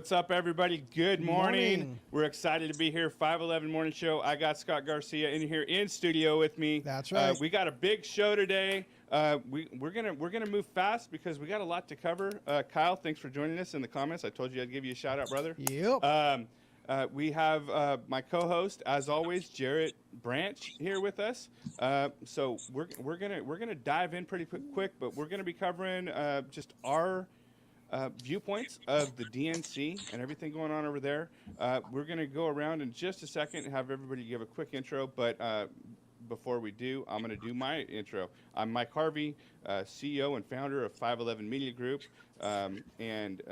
What's up, everybody? Good morning. We're excited to be here. 511 Morning Show. I got Scott Garcia in here in studio with me. That's right. We got a big show today. We're gonna move fast because we got a lot to cover. Kyle, thanks for joining us in the comments. I told you I'd give you a shout out, brother. Yep. We have my co-host, as always, Jarrett Branch, here with us. So we're gonna dive in pretty quick, but we're gonna be covering just our viewpoints of the DNC and everything going on over there. We're going to go around in just a second and have everybody give a quick intro, but before we do, I'm going to do my intro. I'm Mike Harvey, CEO and founder of 511 Media Group, and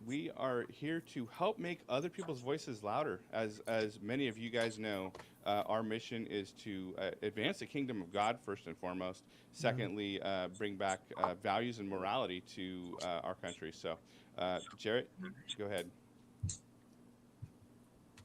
we are here to help make other people's voices louder. As many of you guys know, our mission is to advance the kingdom of God first and foremost. Secondly, bring back values and morality to our country. So, Jarrett, go ahead.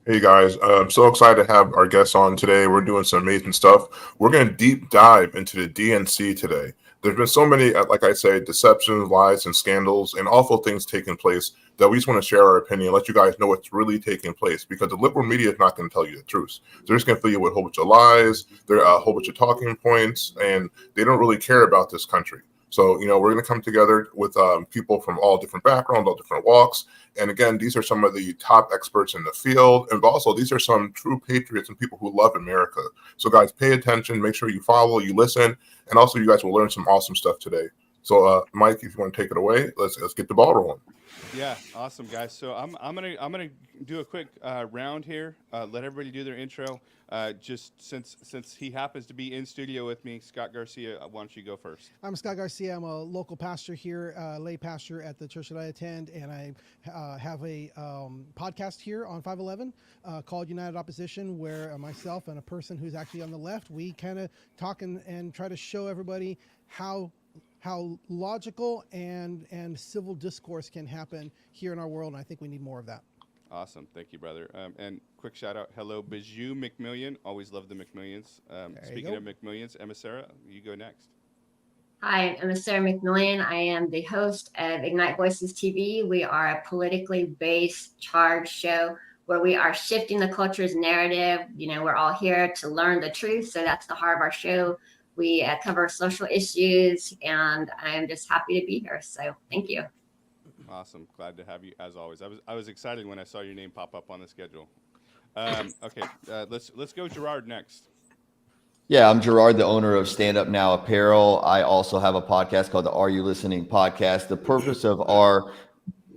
Hey guys, I'm so excited to have our guests on today. We're doing some amazing stuff. We're going to deep dive into the DNC today. There's been so many, like I say, deceptions, lies, and scandals, and awful things taking place that we just want to share our opinion, let you guys know what's really taking place, because the liberal media is not going to tell you the truth. They're just going to fill you with a whole bunch of lies, there are a whole bunch of talking points, and they don't really care about this country. So, we're going to come together with people from all different backgrounds, all different walks. And again, these are some of the top experts in the field. And also, these are some true patriots and people who love America. So, guys, pay attention. Make sure you follow, you listen. And also, you guys will learn some awesome stuff today. So, Mike, if you want to take it away, let's get the ball rolling. Yeah, awesome, guys. So I'm gonna do a quick round here. Let everybody do their intro. Just since he happens to be in studio with me, Scott Garcia, why don't you go first? I'm Scott Garcia. I'm a local pastor here, lay pastor at the church that I attend, and I have a podcast here on 511 called United Opposition, where myself and a person who's actually on the left, we kind of talk and try to show everybody how logical and civil discourse can happen here in our world, and I think we need more of that. Awesome. Thank you, brother. And quick shout out. Hello, Bijou McMillian. Always love the McMillians. Speaking of McMillians, Emma Sarah, you go next. Hi, I'm Sarah McMillian. I am the host of Ignite Voices TV. We are a politically based charged show where we are shifting the culture's narrative. We're all here to learn the truth. So that's the heart of our show. We cover social issues, and I'm just happy to be here. So thank you. Awesome. Glad to have you, as always. I was excited when I saw your name pop up on the schedule. Okay, let's go Gerard next. Yeah, I'm Gerard, the owner of Stand Up Now Apparel. I also have a podcast called the Are You Listening Podcast. The purpose of our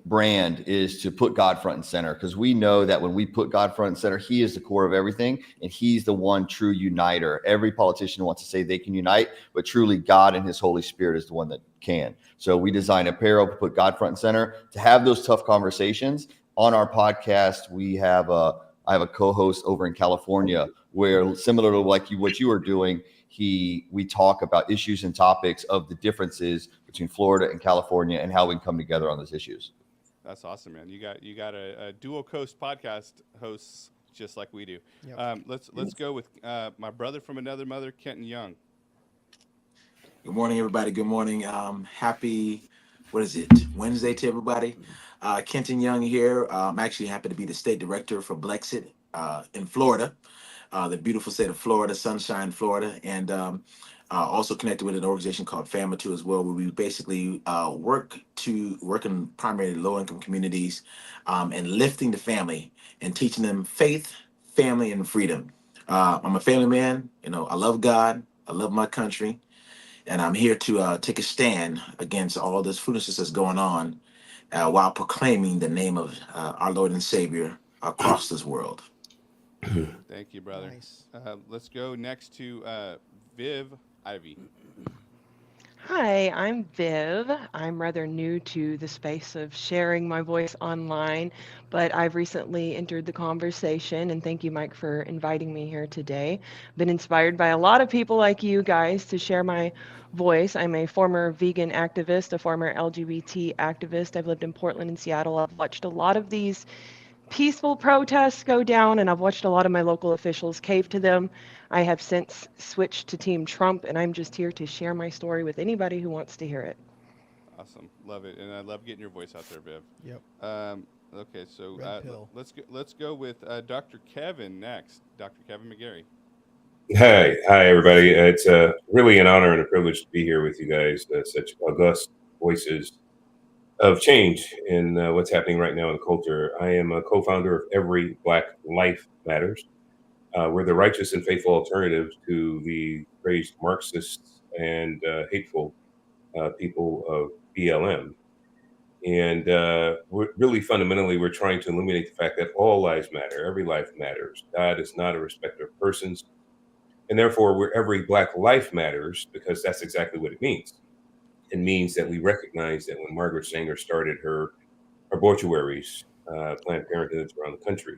brand is to put God front and center, because we know that when we put God front and center, he is the core of everything, and he's the one true uniter. Every politician wants to say they can unite, but truly God and his Holy Spirit is the one that can. So we design apparel to put God front and center, to have those tough conversations. On our podcast, I have a co-host over in California where, similar to what you are doing, we talk about issues and topics of the differences between Florida and California and how we can come together on those issues. That's awesome, man. You got a dual coast podcast hosts just like we do. Yep. Let's go with my brother from another mother, Kenton Young. Good morning, everybody. Good morning. Happy, Wednesday to everybody. Kenton Young here. I'm actually happy to be the state director for Blexit in Florida, the beautiful state of Florida, Sunshine, Florida, and also connected with an organization called Family 2 as well, where we basically work in primarily low-income communities and lifting the family and teaching them faith, family, and freedom. I'm a family man. I love God. I love my country. And I'm here to take a stand against all this foolishness that's going on while proclaiming the name of our Lord and Savior across this world. Thank you, brother. Nice. Let's go next to Viv Ivy. Hi, I'm Viv. I'm rather new to the space of sharing my voice online, but I've recently entered the conversation, and thank you, Mike, for inviting me here today. I've been inspired by a lot of people like you guys to share my voice. I'm a former vegan activist, a former LGBT activist. I've lived in Portland and Seattle. I've watched a lot of these peaceful protests go down, and I've watched a lot of my local officials cave to them. I have since switched to Team Trump, and I'm just here to share my story with anybody who wants to hear it. Awesome. Love it. And I love getting your voice out there, Viv. Yep. Okay, so Red pill. let's go with Dr. Kevin next. Dr. Kevin McGary. Hi, everybody. It's really an honor and a privilege to be here with you guys. Such august voices of change in what's happening right now in the culture. I am a co-founder of Every Black Life Matters. We're the righteous and faithful alternative to the crazed Marxists and hateful people of BLM. And really fundamentally, we're trying to illuminate the fact that all lives matter. Every life matters. God is not a respecter of persons. And therefore, where every Black life matters, because that's exactly what it means. It means that we recognize that when Margaret Sanger started her mortuaries, Planned Parenthoods around the country,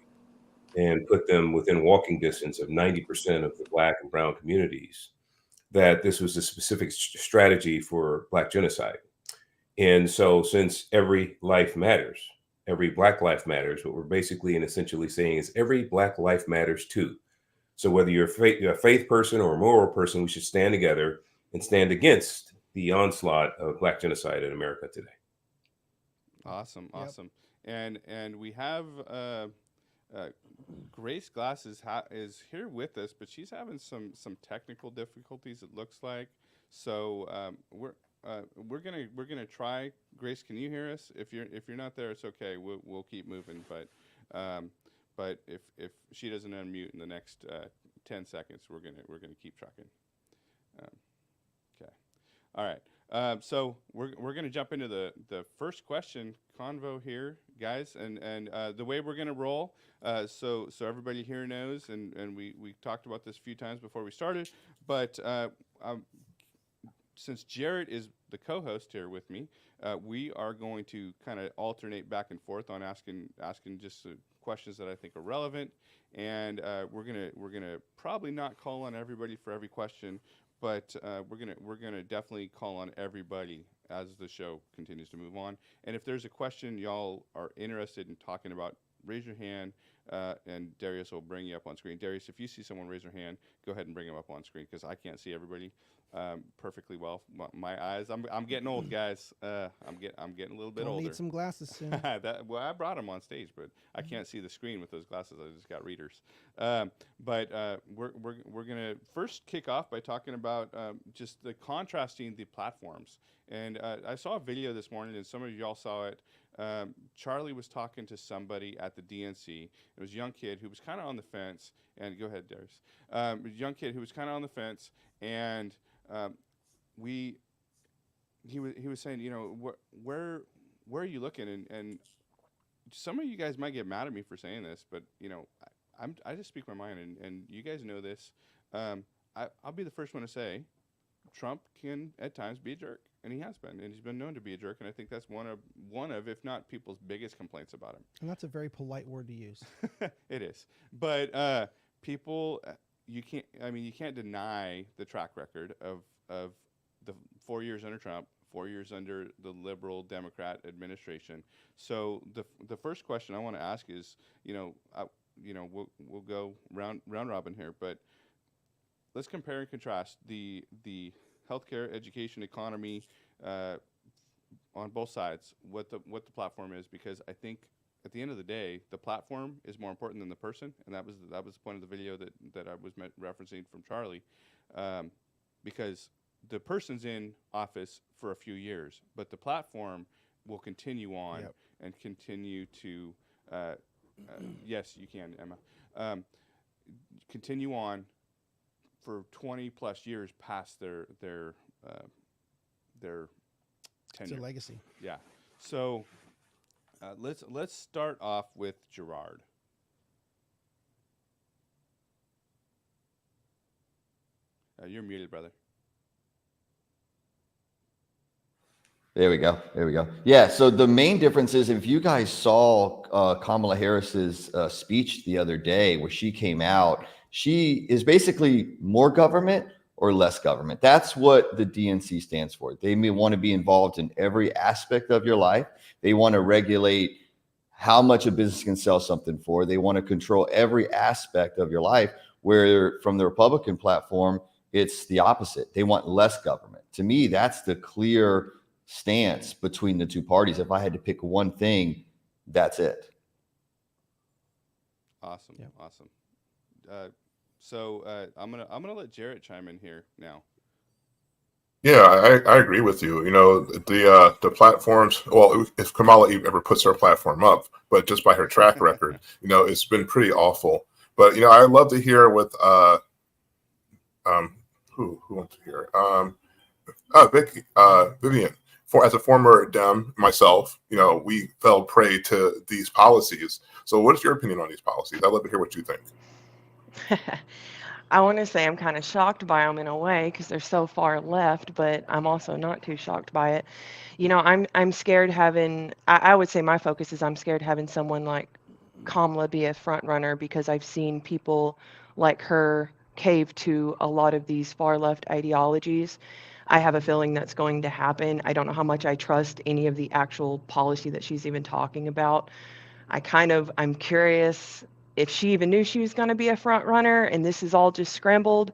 and put them within walking distance of 90% of the Black and brown communities, that this was a specific strategy for Black genocide. And so since every life matters, every Black life matters, what we're basically and essentially saying is every Black life matters too. So whether you're a faith person or a moral person, we should stand together and stand against the onslaught of Black genocide in America today. Awesome, Yep. awesome. And we have Grace Glasses is here with us, but she's having some technical difficulties. It looks like. So we're gonna try. Grace, can you hear us? If you're not there, it's okay. We'll keep moving. But if she doesn't unmute in the next 10 seconds, we're gonna keep trucking. Okay. All right. So we're gonna jump into the first question convo here, guys, and the way we're gonna roll. So everybody here knows, and we talked about this a few times before we started, but since Jarrett is the co-host here with me, we are going to kind of alternate back and forth on asking just questions that I think are relevant, and we're gonna probably not call on everybody for every question, but we're gonna definitely call on everybody as the show continues to move on. And if there's a question y'all are interested in talking about, raise your hand, and Darius will bring you up on screen. Darius, if you see someone raise their hand, go ahead and bring them up on screen because I can't see everybody perfectly well. My eyes, I'm getting old, guys. I'm getting a little bit We'll older. need some glasses soon. Well, I brought them on stage, but I can't see the screen with those glasses. I just got readers. But we're gonna first kick off by talking about just the contrasting the platforms. And I saw a video this morning, and some of y'all saw it. Charlie was talking to somebody at the DNC. It was a young kid who was kind of on the fence. And go ahead, Darius. A young kid who was kind of on the fence, and he was saying, you know, where are you looking? And some of you guys might get mad at me for saying this, but you know, I just speak my mind, and you guys know this. I'll be the first one to say, Trump can at times be a jerk, and he has been, and he's been known to be a jerk, and I think that's one of, if not people's biggest complaints about him. And that's a very polite word to use. It is, but people, you can't deny the track record of the 4 years under Trump, 4 years under the liberal Democrat administration. So the first question I want to ask is, we'll go round robin here, but let's compare and contrast the healthcare, education, economy on both sides. What the platform is, because I think at the end of the day, the platform is more important than the person, and that was the point of the video that I was referencing from Charlie, because the person's in office for a few years, but the platform will continue on and continue to. Yes, you can, Emma. Continue on for 20 plus years past their tenure. It's a legacy. Yeah. So let's start off with Gerard. You're muted, brother. There we go. Yeah, so the main difference is, if you guys saw Kamala Harris's speech the other day where she came out, she is basically more government or less government. That's what the DNC stands for. They may want to be involved in every aspect of your life. They want to regulate how much a business can sell something for. They want to control every aspect of your life, where from the Republican platform, it's the opposite. They want less government. To me, that's the clear stance between the two parties. If I had to pick one thing, That's it. Awesome. Yeah. Awesome. So I'm gonna let Jarrett chime in here now. Yeah, I agree with you. You know, the platforms. Well, if Kamala ever puts her platform up, but just by her track record, you know, it's been pretty awful. But you know, I love to hear with who wants to hear Vicky Vivian. As a former Dem myself, you know, we fell prey to these policies. So, what is your opinion on these policies? I'd love to hear what you think. I want to say I'm kind of shocked by them in a way because they're so far left, but I'm also not too shocked by it. You know, I'm scared having. I would say my focus is I'm scared having someone like Kamala be a front runner because I've seen people like her cave to a lot of these far left ideologies. I have a feeling that's going to happen. I don't know how much I trust any of the actual policy that she's even talking about. I'm curious if she even knew she was going to be a front runner and this is all just scrambled.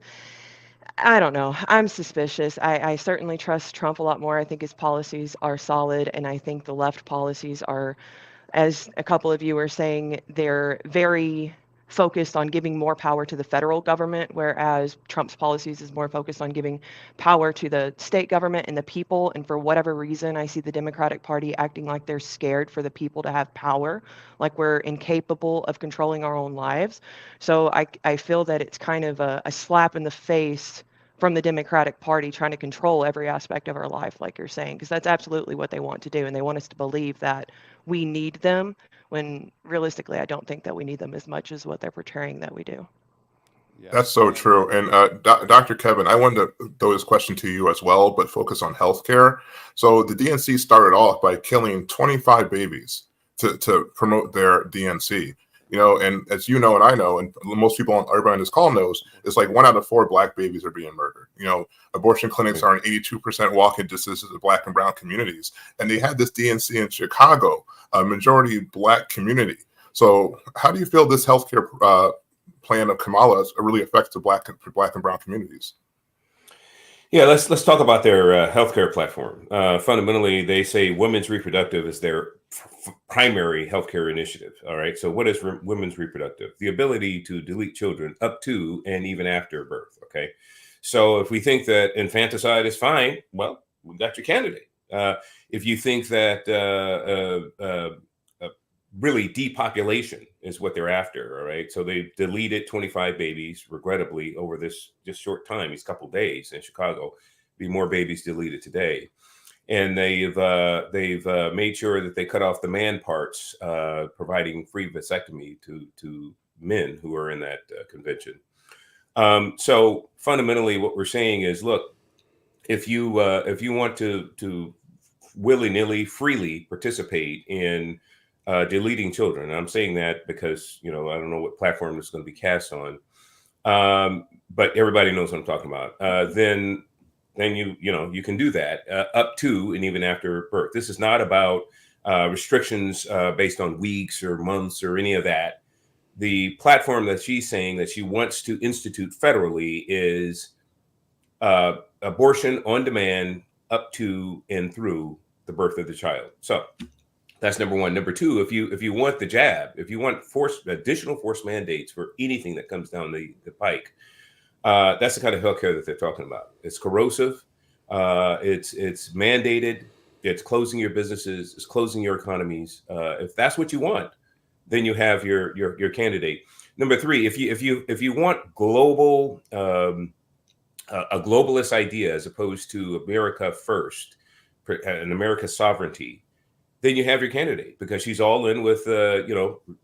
I don't know. I'm suspicious. I certainly trust Trump a lot more. I think his policies are solid, and I think the left policies are, as a couple of you were saying, they're very focused on giving more power to the federal government, whereas Trump's policies is more focused on giving power to the state government and the people. And for whatever reason, I see the Democratic Party acting like they're scared for the people to have power, like we're incapable of controlling our own lives. So I feel that it's kind of a slap in the face from the Democratic Party trying to control every aspect of our life, like you're saying, because that's absolutely what they want to do. And they want us to believe that we need them when realistically, I don't think that we need them as much as what they're portraying that we do. Yeah, That's so true. And Dr. Kevin, I wanted to throw this question to you as well, but focus on healthcare. So the DNC started off by killing 25 babies to promote their DNC. You know, and as you know, and I know, and most people everybody on this call knows, it's like 1 out of 4 Black babies are being murdered. You know, abortion clinics are in 82% walk-in distances of Black and brown communities. And they had this DNC in Chicago, a majority Black community. So how do you feel this healthcare plan of Kamala's really affects the Black and brown communities? Yeah, let's talk about their healthcare platform. Fundamentally, they say women's reproductive is their primary healthcare initiative. All right. So what is women's reproductive? The ability to delete children up to and even after birth. Okay. So if we think that infanticide is fine, well, we got your candidate. If you think that really depopulation is what they're after. All right. So they deleted 25 babies, regrettably, over this just short time, these couple days in Chicago. Be more babies deleted today. And they've made sure that they cut off the man parts, providing free vasectomy to men who are in that convention. So fundamentally, what we're saying is, look, if you want to willy-nilly, freely participate in deleting children, and I'm saying that because, you know, I don't know what platform it's going to be cast on, but everybody knows what I'm talking about. Then you can do that up to and even after birth. This is not about restrictions based on weeks or months or any of that. The platform that she's saying that she wants to institute federally is abortion on demand up to and through the birth of the child. So that's number one. Number two, if you want the jab, if you want additional forced mandates for anything that comes down the pike, that's the kind of healthcare that they're talking about. It's corrosive. It's mandated. It's closing your businesses. It's closing your economies. If that's what you want, then you have your candidate. Number three, if you want global a globalist idea as opposed to America first and America sovereignty, then you have your candidate, because she's all in with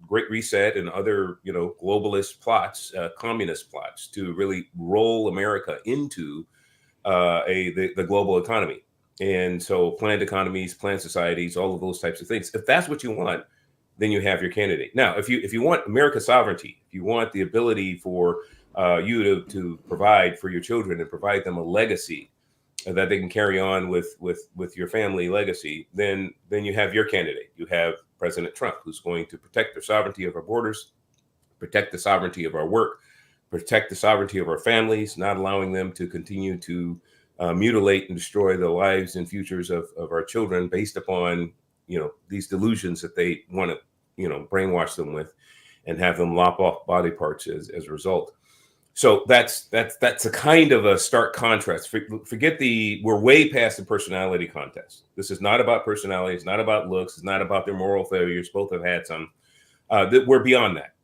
Great Reset and other globalist plots, communist plots to really roll America into the global economy. And so planned economies, planned societies, all of those types of things. If that's what you want, then you have your candidate. Now, if you want America sovereignty, if you want the ability for you to provide for your children and provide them a legacy that they can carry on with your family legacy, then you have your candidate. You have President Trump, who's going to protect the sovereignty of our borders, protect the sovereignty of our work, protect the sovereignty of our families, not allowing them to continue to mutilate and destroy the lives and futures of our children based upon these delusions that they want to, brainwash them with, and have them lop off body parts as a result. So that's a kind of a stark contrast. Forget we're way past the personality contest. This is not about personality. It's not about looks. It's not about their moral failures. Both have had some. We're beyond that.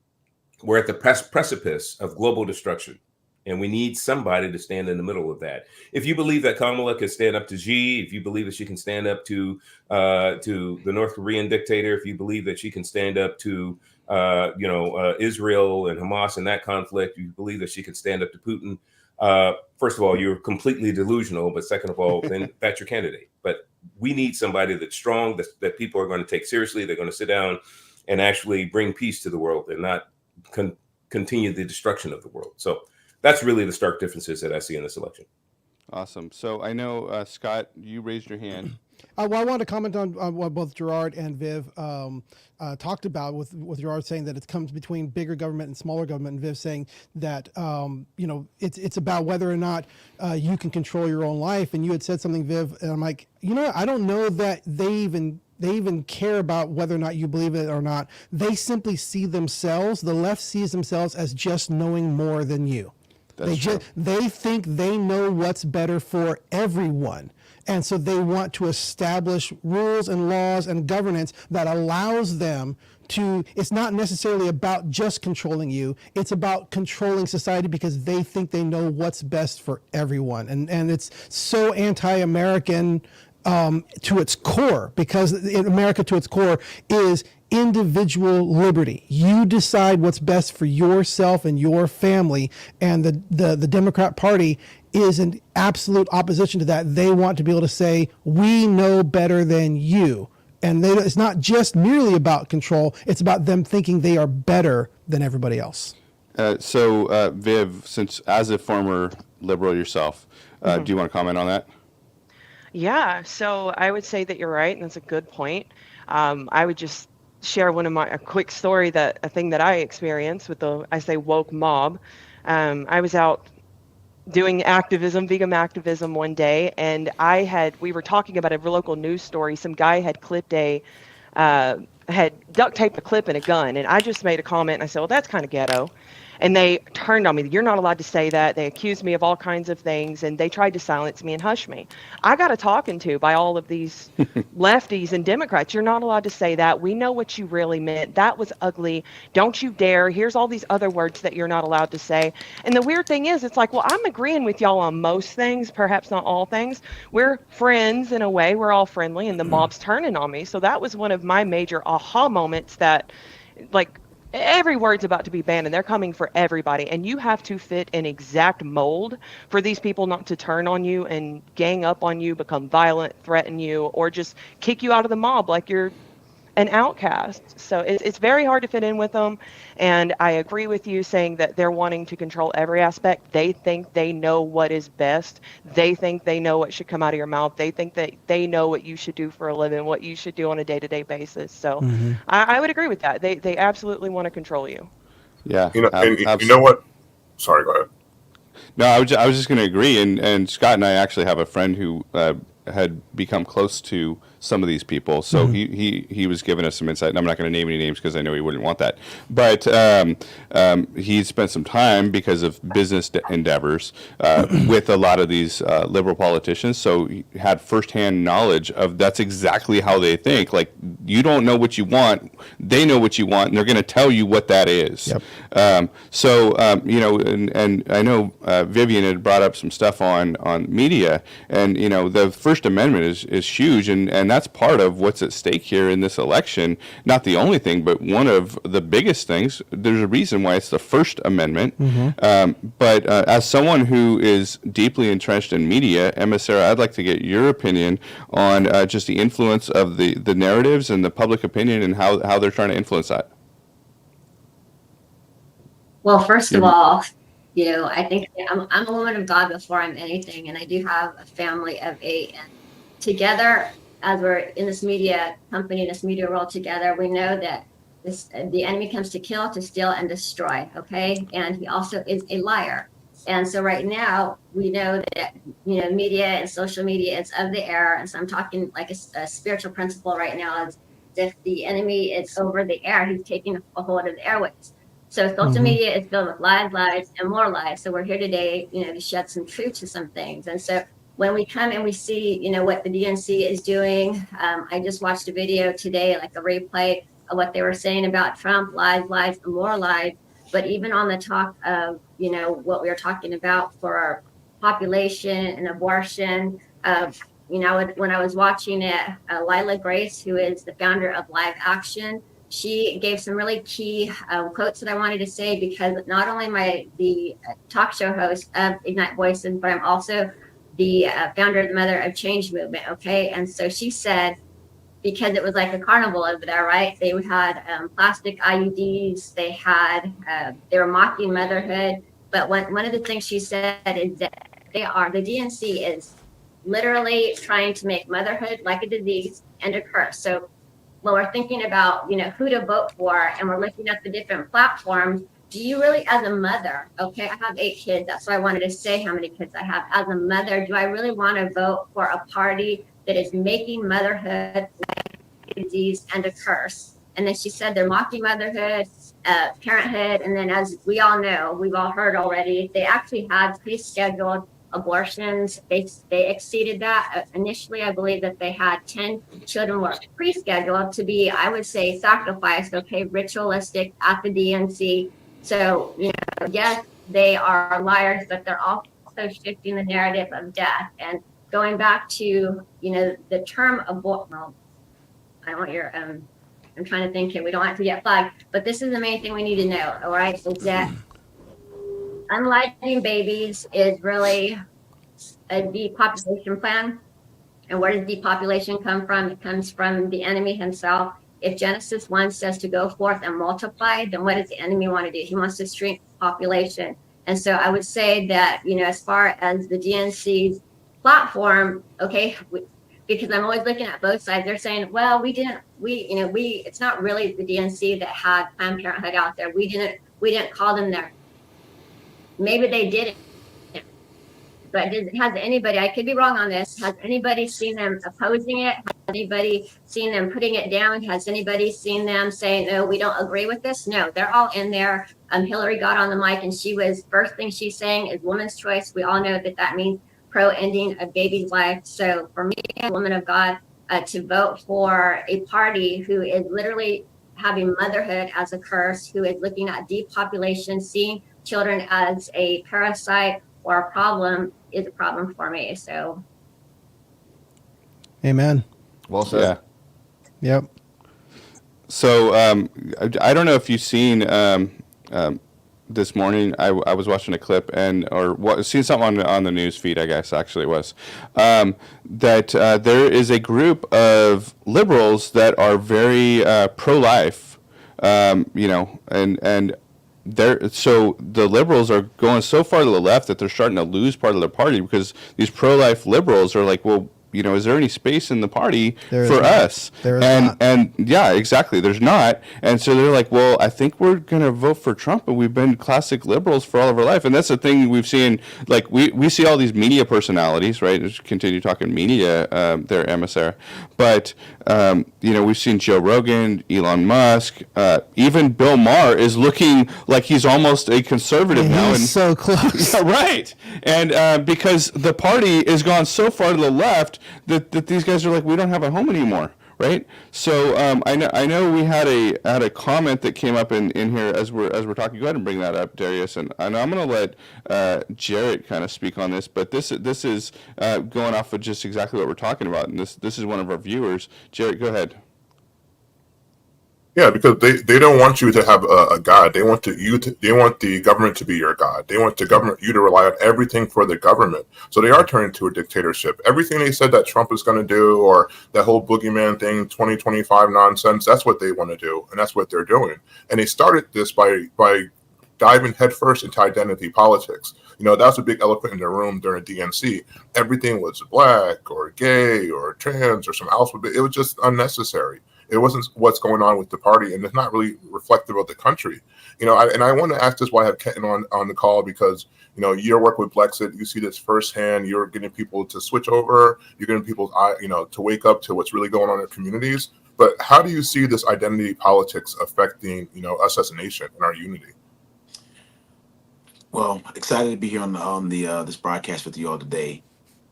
We're at the precipice of global destruction, and we need somebody to stand in the middle of that. If you believe that Kamala can stand up to Xi, if you believe that she can stand up to the North Korean dictator, if you believe that she can stand up to Israel and Hamas in that conflict, you believe that she can stand up to Putin, first of all, you're completely delusional. But second of all, then that's your candidate. But we need somebody that's strong, that people are going to take seriously. They're going to sit down and actually bring peace to the world and not continue the destruction of the world. So that's really the stark differences that I see in this election. Awesome. So I know, Scott, you raised your hand. Well, I wanted to comment on what both Gerard and Viv talked about, with Gerard saying that it comes between bigger government and smaller government, and Viv saying that it's about whether or not you can control your own life. And you had said something, Viv, and I'm like, I don't know that they even care about whether or not you believe it or not. They simply see themselves, the left sees themselves as just knowing more than you. They think they know what's better for everyone. And so they want to establish rules and laws and governance that allows them to, it's not necessarily about just controlling you, it's about controlling society, because they think they know what's best for everyone. And it's so anti-American to its core, because in America to its core is individual liberty. You decide what's best for yourself and your family, and the Democrat Party is in absolute opposition to that. They want to be able to say, we know better than you. And it's not just merely about control, it's about them thinking they are better than everybody else. So Viv, since as a former liberal yourself, do you want to comment on that? Yeah, so I would say that you're right, and that's a good point. I would just share a quick story, a thing that I experienced with I say woke mob. I was out doing vegan activism one day, and we were talking about a local news story. Some guy had had duct taped a clip in a gun, and I just made a comment, and I said, well, that's kind of ghetto. And they turned on me. You're not allowed to say that. They accused me of all kinds of things, and they tried to silence me and hush me. I got a talking to by all of these lefties and Democrats. You're not allowed to say that. We know what you really meant. That was ugly. Don't you dare. Here's all these other words that you're not allowed to say. And the weird thing is, it's like, well, I'm agreeing with y'all on most things, perhaps not all things. We're friends in a way. We're all friendly, and the mob's turning on me. So that was one of my major aha moments that, like, every word's about to be banned, and they're coming for everybody, and you have to fit an exact mold for these people not to turn on you and gang up on you, become violent, threaten you, or just kick you out of the mob like you're an outcast. So it's very hard to fit in with them, and I agree with you saying that they're wanting to control every aspect. They think they know what is best. They think they know what should come out of your mouth. They think that they know what you should do for a living, what you should do on a day-to-day basis. So I would agree with that. They absolutely want to control you. Yeah. You know what? Sorry, go ahead. No, I was just going to agree. And Scott and I actually have a friend who had become close to some of these people, so he was giving us some insight, and I'm not going to name any names because I know he wouldn't want that, but he spent some time because of business endeavors with a lot of these liberal politicians, so he had firsthand knowledge of that's exactly how they think. Like, you don't know what you want, they know what you want, and they're going to tell you what that is. Yep. And I know Vivian had brought up some stuff on media, and the First Amendment is huge, and that's part of what's at stake here in this election. Not the only thing, but one of the biggest things. There's a reason why it's the First Amendment. But as someone who is deeply entrenched in media, Emma, Sarah, I'd like to get your opinion on just the influence of the narratives and the public opinion and how they're trying to influence that. Well, first of all, I think I'm a woman of God before I'm anything, and I do have a family of 8. And together, as we're in this media company, in this media world together, we know that the enemy comes to kill, to steal, and destroy. Okay, and he also is a liar. And so right now we know that, media and social media is of the air. And so I'm talking like a spiritual principle right now is if the enemy is over the air, he's taking a hold of the airways. So social media is filled with lies, and more lies. So we're here today, to shed some truth to some things. And so when we come and we see, what the DNC is doing, I just watched a video today, like a replay of what they were saying about Trump, lies, and more lies. But even on the talk of, what we were talking about for our population and abortion, when I was watching it, Lila Grace, who is the founder of Live Action, she gave some really key quotes that I wanted to say, because not only am I the talk show host of Ignite Voices, but I'm also the founder of the Mother of Change movement. Okay. And so she said, because it was like a carnival over there, right? They had plastic IUDs. They were mocking motherhood. But one of the things she said is that the DNC is literally trying to make motherhood like a disease and a curse. So when we're thinking about, who to vote for, and we're looking at the different platforms, do you really, as a mother, okay, I have 8 kids. That's why I wanted to say how many kids I have. As a mother, do I really want to vote for a party that is making motherhood a disease and a curse? And then she said they're mocking motherhood, parenthood, and then, as we all know, we've all heard already, they actually had pre-scheduled abortions. They exceeded that. Initially, I believe that they had 10 children were pre-scheduled to be, I would say, sacrificed, okay, ritualistic at the DNC. So, yes, they are liars, but they're also shifting the narrative of death. And going back to, the term abortion, well, I don't want your, I'm trying to think here, we don't have to get flagged, but this is the main thing we need to know, all right, is that unliking babies is really a depopulation plan. And where does depopulation come from? It comes from the enemy himself. If Genesis 1 says to go forth and multiply, then what does the enemy want to do? He wants to shrink population. And so I would say that, as far as the DNC's platform, okay, because I'm always looking at both sides. They're saying, well, it's not really the DNC that had Planned Parenthood out there. We didn't call them there. Maybe they didn't. But has anybody, I could be wrong on this, has anybody seen them opposing it? Has anybody seen them putting it down? Has anybody seen them saying, no, we don't agree with this? No, they're all in there. Hillary got on the mic and first thing she's saying is woman's choice. We all know that means pro-ending a baby's life. So for me, a woman of God, to vote for a party who is literally having motherhood as a curse, who is looking at depopulation, seeing children as a parasite or a problem, is a problem for me. So, amen. Well said. Yeah. Yep. So I don't know if you've seen this morning. I was watching a clip seen something on the news feed. I guess actually it was that there is a group of liberals that are very pro-life. So the liberals are going so far to the left that they're starting to lose part of their party, because these pro-life liberals are like, well, is there any space in the party for us? There is not. And yeah, exactly. There's not. And so they're like, well, I think we're going to vote for Trump, and we've been classic liberals for all of our life. And that's the thing we've seen. Like we see all these media personalities, right? Just continue talking media there, Emissary. But, we've seen Joe Rogan, Elon Musk, even Bill Maher is looking like he's almost a conservative now. He's so close. Yeah, right. And because the party has gone so far to the left that these guys are like, we don't have a home anymore, right? So I know we had a comment that came up in here as we're talking. Go ahead and bring that up, Darius. And I'm going to let Jarrett kind of speak on this, but this is going off of just exactly what we're talking about, and this is one of our viewers. Jarrett, go ahead. Yeah, because they don't want you to have a God. They want they want the government to be your God. They want you to rely on everything for the government. So they are turning to a dictatorship. Everything they said that Trump is going to do, or that whole boogeyman thing, 2025 nonsense, that's what they want to do, and that's what they're doing. And they started this by diving headfirst into identity politics. That was a big elephant in the room during DNC. Everything was black or gay or trans or some else. It was just unnecessary. It wasn't what's going on with the party, and it's not really reflective of the country. I want to ask this why I have Kenton on the call, because your work with Blexit, you see this firsthand. You're getting people to switch over. You're getting people, to wake up to what's really going on in their communities. But how do you see this identity politics affecting, us as a nation and our unity? Well, excited to be here on this broadcast with you all today.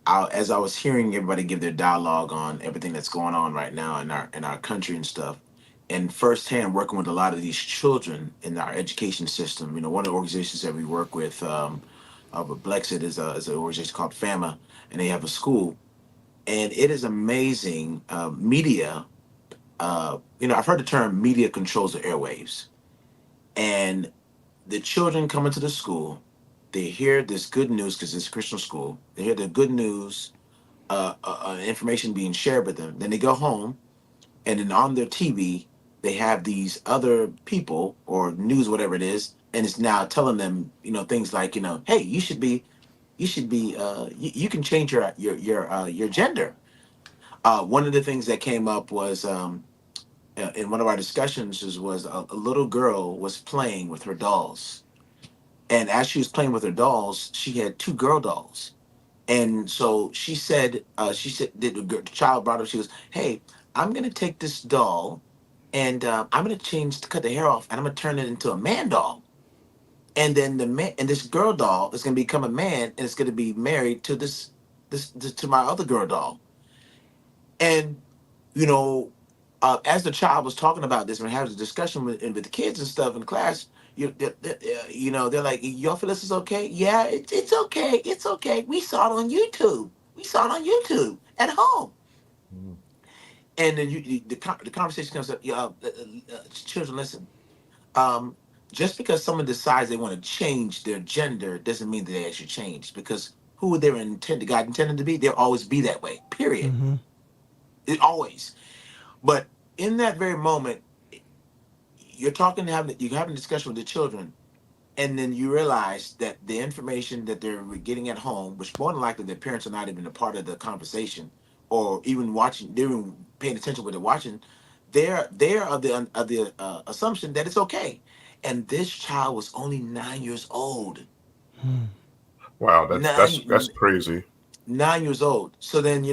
As I was hearing everybody give their dialogue on everything that's going on right now in our country and stuff, and firsthand working with a lot of these children in our education system. One of the organizations that we work with Blexit is an organization called FAMA, and they have a school, and it is amazing. Media, I've heard the term media controls the airwaves, and the children come into the school, they hear this good news because it's a Christian school. They hear the good news, information being shared with them. Then they go home, and then on their TV, they have these other people or news, whatever it is, and it's now telling them, things like, hey, you can change your gender. One of the things that came up was in one of our discussions was a little girl was playing with her dolls. And as she was playing with her dolls, she had 2 girl dolls. And so the child brought up, she goes, hey, I'm going to take this doll and I'm going to cut the hair off, and I'm going to turn it into a man doll. And then this girl doll is going to become a man, and it's going to be married to to my other girl doll. And, as the child was talking about this and having a discussion with the kids and stuff in class, they're like, y'all feel this is okay? Yeah, it's okay. It's okay. We saw it on YouTube. At home. Mm. And then the conversation comes up. Children, listen. Just because someone decides they want to change their gender doesn't mean that they actually change. Because who God intended to be, they'll always be that way. Period. Mm-hmm. It always. But in that very moment, you're having a discussion with the children, and then you realize that the information that they're getting at home, which more than likely their parents are not even a part of the conversation, or even watching, they're even paying attention to what they're watching. They're of the assumption that it's okay. And this child was only 9 years old. Wow, that's crazy. 9 years old. So then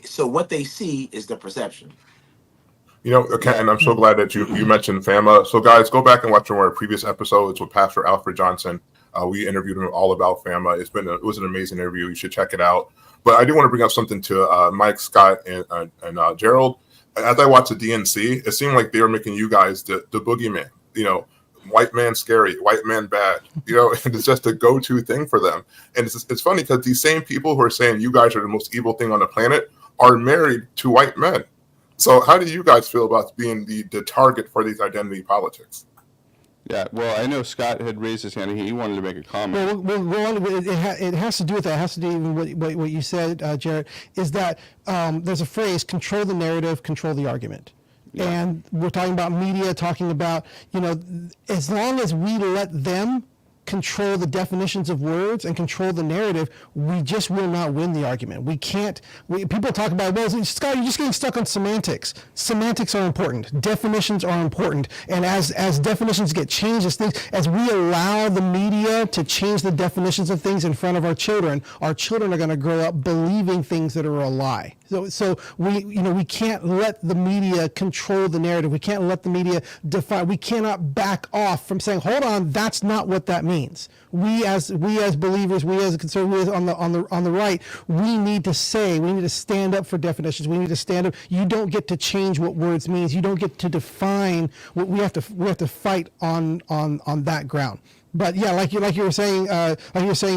so what they see is the perception. And I'm so glad that you mentioned FAMA. So guys, go back and watch one of our previous episodes with Pastor Alfred Johnson. We interviewed him all about FAMA. It was an amazing interview. You should check it out. But I do want to bring up something to Mike, Scott, and Gerald. As I watched the DNC, it seemed like they were making you guys the boogeyman. White man scary, white man bad. And it's just a go-to thing for them. And it's funny because these same people who are saying you guys are the most evil thing on the planet are married to white men. So how do you guys feel about being the target for these identity politics? Yeah, well, I know Scott had raised his hand. He wanted to make a comment. Well, it has to do with that. It has to do with what you said, Jared, is that there's a phrase, control the narrative, control the argument. Yeah. And we're talking about media, talking about, as long as we let them control the definitions of words and control the narrative, we just will not win the argument. We can't. People talk about, well, Scott, you're just getting stuck on semantics. Semantics are important. Definitions are important. And as definitions get changed, as we allow the media to change the definitions of things in front of our children are going to grow up believing things that are a lie. So we can't let the media control the narrative. We can't let the media define. We cannot back off from saying, hold on, that's not what that means. We as believers, we as conservatives on the right, we need to stand up for definitions. We need to stand up. You don't get to change what words means. You don't get to define what we have to fight on that ground. But yeah, like you were saying,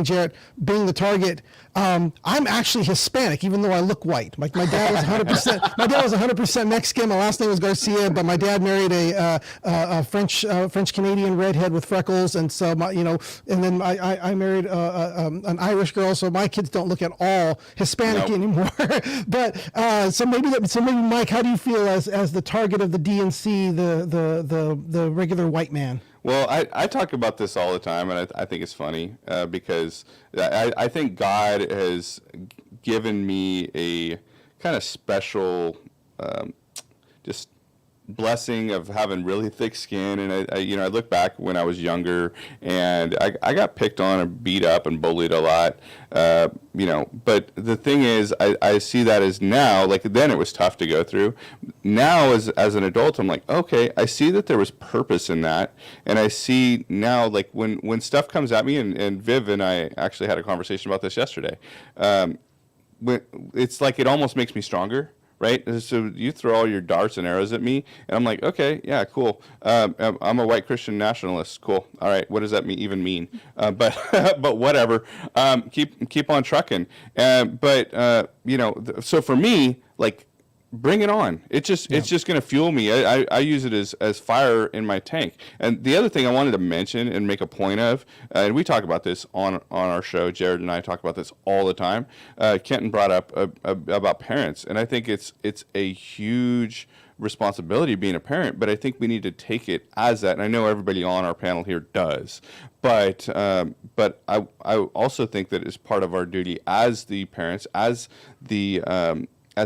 Jared, being the target. I'm actually Hispanic, even though I look white. Like my dad was 100%. My dad was 100% Mexican. My last name was Garcia, but my dad married a French Canadian redhead with freckles, and so and then I married an Irish girl. So my kids don't look at all Hispanic anymore. But so maybe Mike, how do you feel as the target of the DNC, the regular white man? Well, I talk about this all the time, and I think it's funny because I think God has given me a kind of special just blessing of having really thick skin. And I look back when I was younger, and I got picked on and beat up and bullied a lot, but the thing is, I see that as now, like then it was tough to go through. Now as an adult, I'm like, okay, I see that there was purpose in that. And I see now, like when stuff comes at me, and Viv and I actually had a conversation about this yesterday. It's like it almost makes me stronger. Right, so you throw all your darts and arrows at me, and I'm like, okay, yeah, cool. I'm a white Christian nationalist. Cool. All right, what does that even mean? But but whatever. Keep on trucking. So for me, like, bring it on. It's just going to fuel me. I use it as fire in my tank. And the other thing I wanted to mention and make a point of, and we talk about this on our show, Jared and I talk about this all the time. Kenton brought up about parents, and I think it's a huge responsibility being a parent, but I think we need to take it as that. And I know everybody on our panel here does, but I also think that it's part of our duty as the parents, as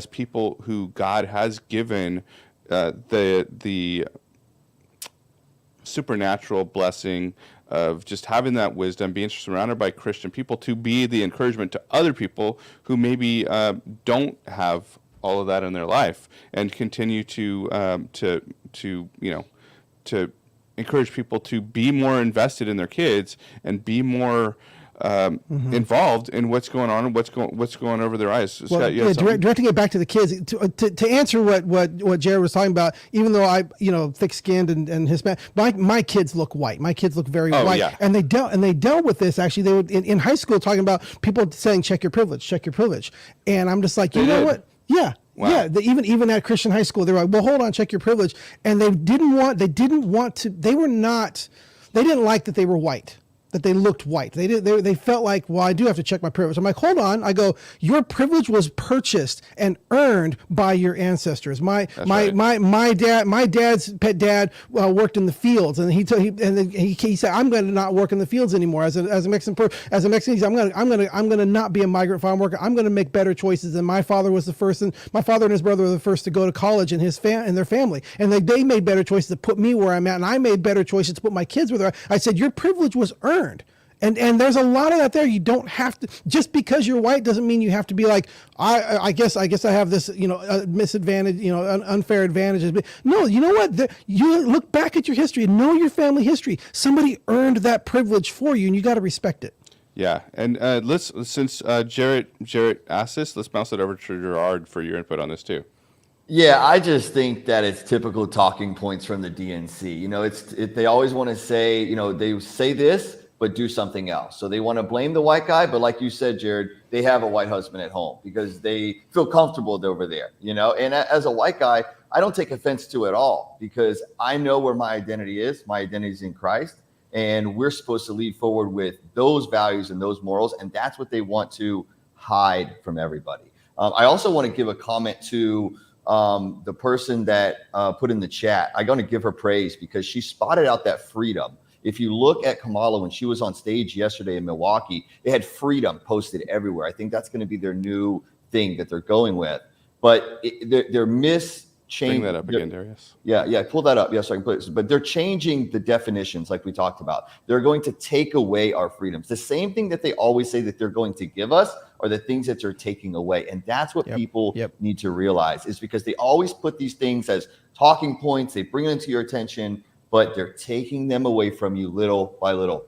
people who God has given the supernatural blessing of just having that wisdom, being surrounded by Christian people, to be the encouragement to other people who maybe don't have all of that in their life, and continue to encourage people to be more invested in their kids and be more involved in what's going on and what's going over their eyes. Well, Scott, directing it back to the kids to answer what Jared was talking about. Even though I, thick-skinned and Hispanic, my kids look white. My kids look very white, yeah. And they dealt with this. Actually, they would in high school talking about people saying check your privilege, and I'm just like, you know what? Yeah. Wow. Yeah, even at Christian high school, they were like, well, hold on, check your privilege. And they didn't want to, they didn't like that they were white, that they looked white. They felt like, well, I do have to check my privilege. I'm like, hold on. I go, your privilege was purchased and earned by your ancestors. My dad's pet dad worked in the fields, and he said, I'm going to not work in the fields anymore. As a Mexican, he said, I'm going to not be a migrant farm worker. I'm going to make better choices. And my father was the first, and my father and his brother were the first to go to college in their family, and they made better choices to put me where I'm at, and I made better choices to put my kids where they're at. I said, your privilege was earned. And there's a lot of that there. You don't have to, just because you're white doesn't mean you have to be like, I guess I have this, misadvantage, unfair advantages. But no, you know what? You look back at your history, know your family history. Somebody earned that privilege for you, and you got to respect it. Yeah, and since Jarrett asked this, let's bounce it over to Gerard for your input on this too. Yeah, I just think that it's typical talking points from the DNC. They always want to say, they say this, but do something else. So they want to blame the white guy, but like you said, Jared, they have a white husband at home because they feel comfortable over there, And as a white guy, I don't take offense to it at all, because I know where my identity is. My identity is in Christ, and we're supposed to lead forward with those values and those morals, and that's what they want to hide from everybody. I also want to give a comment to the person that put in the chat. I'm going to give her praise because she spotted out that freedom. If you look at Kamala when she was on stage yesterday in Milwaukee, they had freedom posted everywhere. I think that's going to be their new thing that they're going with. But they're changing. Bring that up again, Darius. Yeah, pull that up. Yes, I can put it. But they're changing the definitions, like we talked about. They're going to take away our freedoms. The same thing that they always say that they're going to give us are the things that they're taking away. And that's what people need to realize, is because they always put these things as talking points. They bring them to your attention, but they're taking them away from you little by little.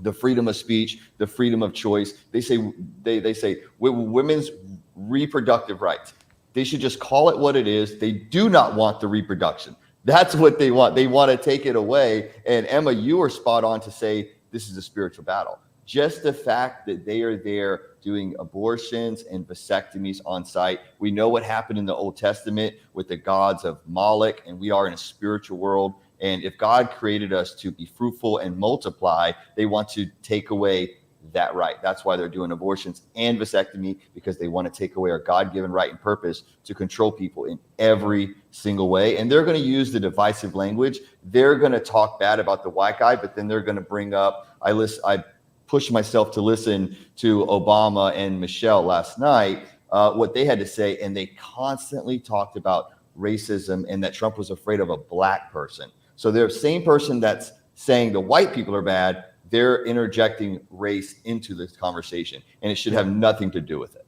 The freedom of speech, the freedom of choice. They say women's reproductive rights. They should just call it what it is. They do not want the reproduction. That's what they want. They want to take it away. And Emma, you are spot on to say this is a spiritual battle. Just the fact that they are there doing abortions and vasectomies on site. We know what happened in the Old Testament with the gods of Moloch, and we are in a spiritual world. And if God created us to be fruitful and multiply, they want to take away that right. That's why they're doing abortions and vasectomy, because they want to take away our God-given right and purpose to control people in every single way. And they're going to use the divisive language. They're going to talk bad about the white guy, but then they're going to bring up, I pushed myself to listen to Obama and Michelle last night, what they had to say. And they constantly talked about racism and that Trump was afraid of a black person. So the same person that's saying the white people are bad, they're interjecting race into this conversation, and it should have nothing to do with it.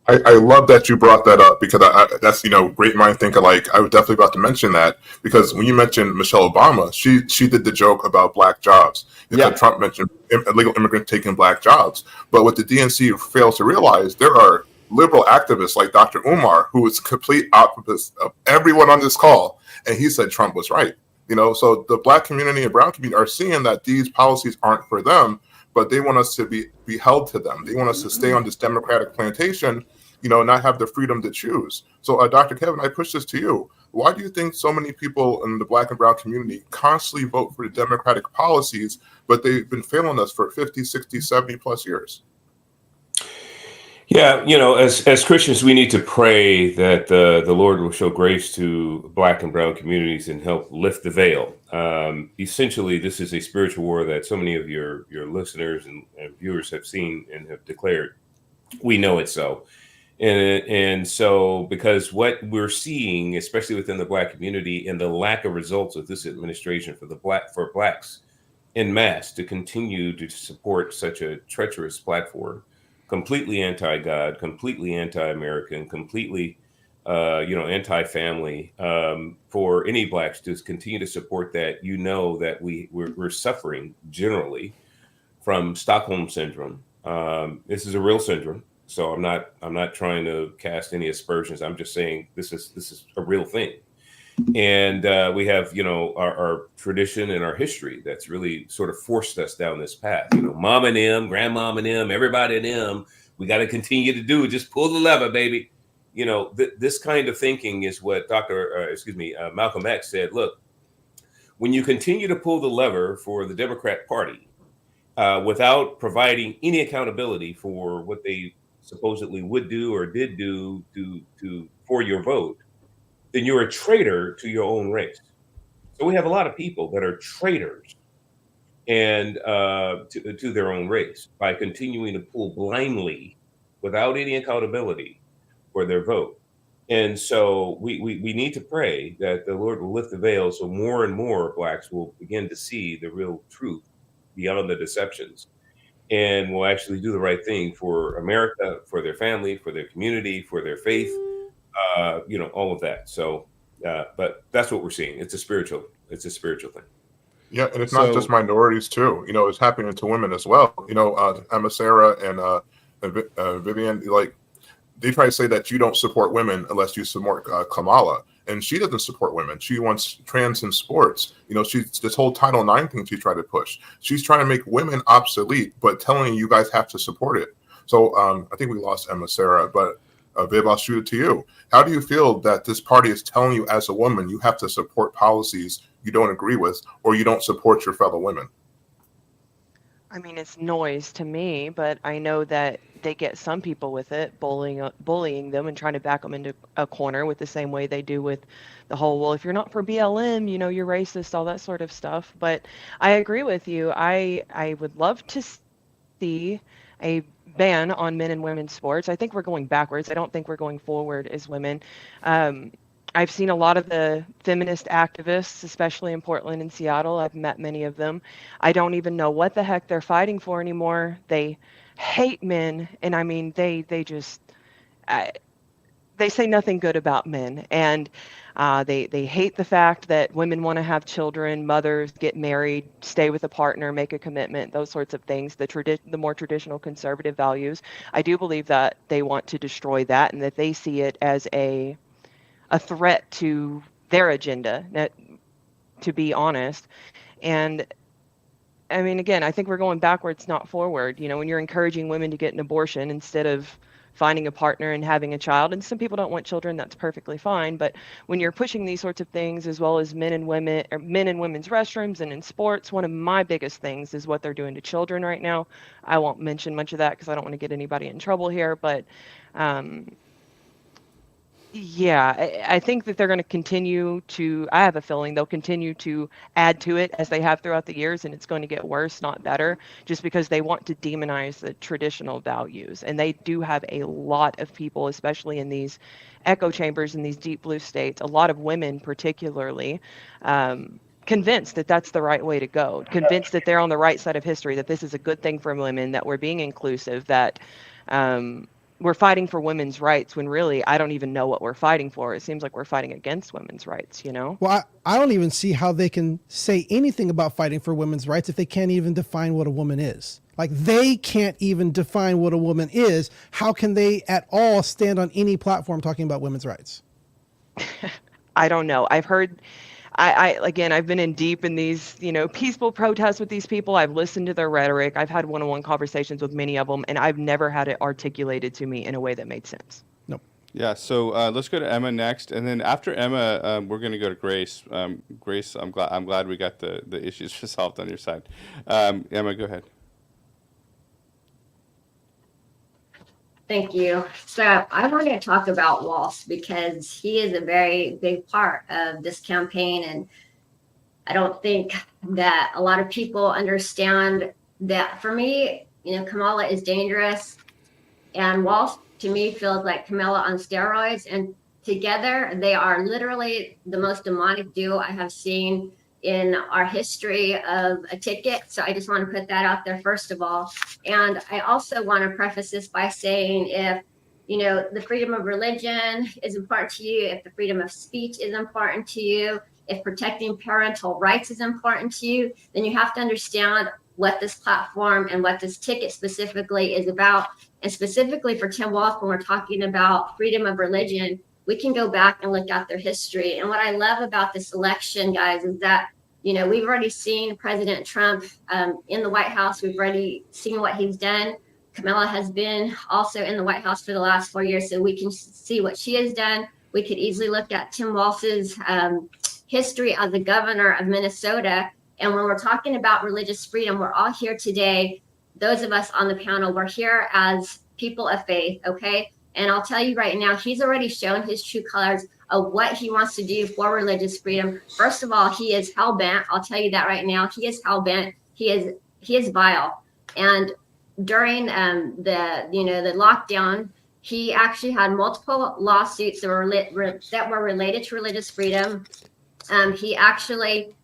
I love that you brought that up, because that's, great mind think alike. I was definitely about to mention that, because when you mentioned Michelle Obama, she did the joke about black jobs, because Trump mentioned illegal immigrants taking black jobs. But what the DNC fails to realize, there are liberal activists like Dr. Umar, who is complete opposite of everyone on this call, and he said Trump was right. So the black community and brown community are seeing that these policies aren't for them, but they want us to be held to them. They want us to stay on this Democratic plantation, not have the freedom to choose. So Dr. Kevin, I push this to you. Why do you think so many people in the black and brown community constantly vote for the Democratic policies, but they've been failing us for 50, 60, 70 plus years? Yeah, as Christians, we need to pray that the Lord will show grace to black and brown communities and help lift the veil. Essentially, this is a spiritual war that so many of your listeners and viewers have seen and have declared. We know it so. And so, because what we're seeing, especially within the black community, and the lack of results of this administration for blacks en masse to continue to support such a treacherous platform, completely anti-God, completely anti-American, completely, anti-family, for any blacks to continue to support that, that we're suffering generally from Stockholm syndrome. This is a real syndrome. So I'm not trying to cast any aspersions. I'm just saying this is a real thing. And we have, our tradition and our history that's really sort of forced us down this path. Mom and them, grandmom and them, everybody and them, we got to continue to do. Just pull the lever, baby. This kind of thinking is what Malcolm X said. Look, when you continue to pull the lever for the Democrat Party without providing any accountability for what they supposedly would do or did do for your vote, then you're a traitor to your own race. So we have a lot of people that are traitors and to their own race by continuing to pull blindly without any accountability for their vote. And so we need to pray that the Lord will lift the veil so more and more blacks will begin to see the real truth beyond the deceptions, and will actually do the right thing for America, for their family, for their community, for their faith, all of that. So, but that's what we're seeing. It's a spiritual thing. Yeah, and it's not just minorities too. It's happening to women as well. Emma Sarah and Vivian, they try to say that you don't support women unless you support Kamala, and she doesn't support women. She wants trans in sports. She's this whole Title IX thing she tried to push. She's trying to make women obsolete, but telling you guys have to support it. So I think we lost Emma Sarah, but Viv, I'll shoot it to you. How do you feel that this party is telling you as a woman you have to support policies you don't agree with, or you don't support your fellow women? I mean, it's noise to me, but I know that they get some people with it, bullying them and trying to back them into a corner with the same way they do with the whole, well, if you're not for BLM, you're racist, all that sort of stuff. But I agree with you. I would love to see a ban on men and women's sports. I think we're going backwards. I don't think we're going forward as women. I've seen a lot of the feminist activists, especially in Portland and Seattle. I've met many of them. I don't even know what the heck they're fighting for anymore. They hate men, and I mean, they say nothing good about men, and they hate the fact that women want to have children, mothers get married, stay with a partner, make a commitment, those sorts of things. The more traditional conservative values. I do believe that they want to destroy that, and that they see it as a threat to their agenda, to be honest. And I mean, again, I think we're going backwards, not forward. When you're encouraging women to get an abortion instead of finding a partner and having a child, and some people don't want children, that's perfectly fine. But when you're pushing these sorts of things, as well as men and women's restrooms and in sports, one of my biggest things is what they're doing to children right now. I won't mention much of that because I don't want to get anybody in trouble here, but Yeah, I think that they're going to continue to, I have a feeling they'll continue to add to it as they have throughout the years, and it's going to get worse, not better, just because they want to demonize the traditional values. And they do have a lot of people, especially in these echo chambers in these deep blue states, a lot of women particularly, convinced that that's the right way to go, convinced that they're on the right side of history, that this is a good thing for women, that we're being inclusive, that we're fighting for women's rights when really I don't even know what we're fighting for. It seems like we're fighting against women's rights, you know? Well, I don't even see how they can say anything about fighting for women's rights if they can't even define what a woman is. Like, they can't even define what a woman is. How can they at all stand on any platform talking about women's rights? I don't know. I've heard, again, I've been in deep in these, peaceful protests with these people. I've listened to their rhetoric. I've had one-on-one conversations with many of them, and I've never had it articulated to me in a way that made sense. Nope. Yeah, so let's go to Emma next, and then after Emma, we're going to go to Grace. Grace, I'm glad we got the issues resolved on your side. Emma, go ahead. Thank you. So I want to talk about Walsh because he is a very big part of this campaign. And I don't think that a lot of people understand that. For me, Kamala is dangerous. And Walsh, to me, feels like Kamala on steroids. And together, they are literally the most demonic duo I have seen in our history of a ticket. So I just want to put that out there, first of all. And I also want to preface this by saying, if the freedom of religion is important to you, if the freedom of speech is important to you, if protecting parental rights is important to you, then you have to understand what this platform and what this ticket specifically is about. And specifically for Timwal, when we're talking about freedom of religion, we can go back and look at their history. And what I love about this election, guys, is that, we've already seen President Trump in the White House. We've already seen what he's done. Kamala has been also in the White House for the last 4 years, so we can see what she has done. We could easily look at Tim Walsh's history as the governor of Minnesota. And when we're talking about religious freedom, we're all here today. Those of us on the panel, we're here as people of faith, okay? And I'll tell you right now, he's already shown his true colors of what he wants to do for religious freedom. First of all, he is hell-bent. I'll tell you that right now. He is hell-bent. He is vile. And during the lockdown, he actually had multiple lawsuits that were related to religious freedom. He actually,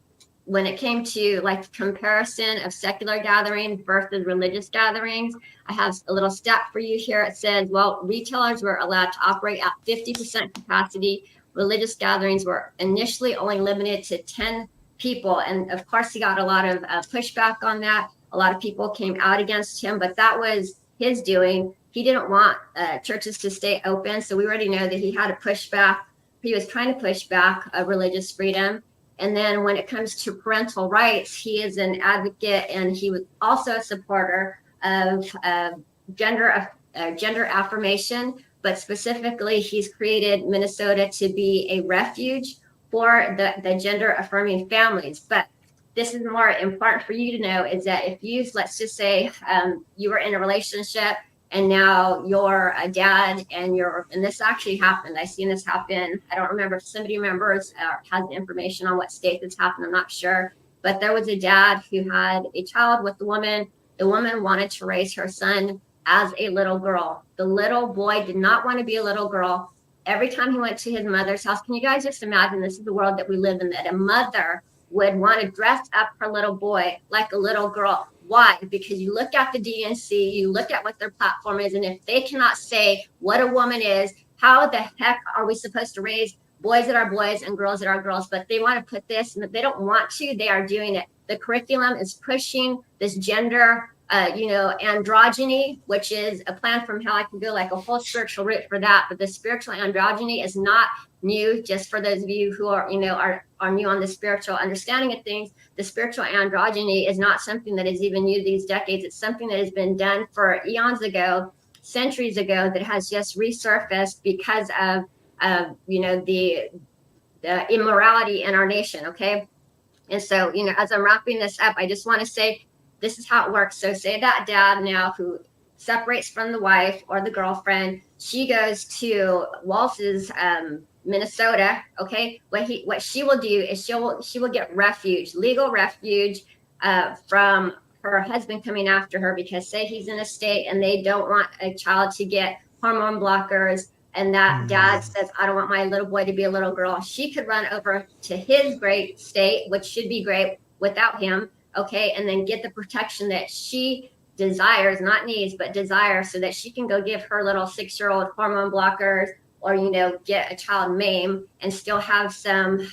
when it came to like comparison of secular gatherings versus religious gatherings, I have a little stat for you here. It says, well, retailers were allowed to operate at 50% capacity. Religious gatherings were initially only limited to 10 people. And of course, he got a lot of pushback on that. A lot of people came out against him, but that was his doing. He didn't want churches to stay open. So we already know that he had to push back. He was trying to push back religious freedom. And then when it comes to parental rights, he is an advocate, and he was also a supporter of gender affirmation. But specifically, he's created Minnesota to be a refuge for the gender affirming families. But this is more important for you to know, is that if you, let's just say you were in a relationship and now you're a dad and this actually happened. I've seen this happen. I don't remember if somebody remembers or has the information on what state this happened. I'm not sure. But there was a dad who had a child with the woman. The woman wanted to raise her son as a little girl. The little boy did not want to be a little girl. Every time he went to his mother's house, can you guys just imagine, this is the world that we live in, that a mother would want to dress up her little boy like a little girl. Why? Because you look at the DNC, you look at what their platform is, and if they cannot say what a woman is, how the heck are we supposed to raise boys that are boys and girls that are girls? But they want to put this, and if they don't want to, they are doing it. The curriculum is pushing this gender, androgyny, which is a plan from hell. I can go like a whole spiritual route for that. But the spiritual androgyny is not new, just for those of you who are new on the spiritual understanding of things. The spiritual androgyny is not something that is even new these decades. It's something that has been done for eons ago, centuries ago, that has just resurfaced because of the immorality in our nation. Okay. And so, as I'm wrapping this up, I just want to say, this is how it works. So say that dad now who separates from the wife or the girlfriend. She goes to Walsh's Minnesota. Okay, what she will do is she will get refuge, legal refuge, from her husband coming after her, because say he's in a state and they don't want a child to get hormone blockers, and that dad says, I don't want my little boy to be a little girl. She could run over to his great state, which should be great without him. Okay, and then get the protection that she desires, not needs, but desires, so that she can go give her little 6-year-old hormone blockers, or get a child MAME and still have some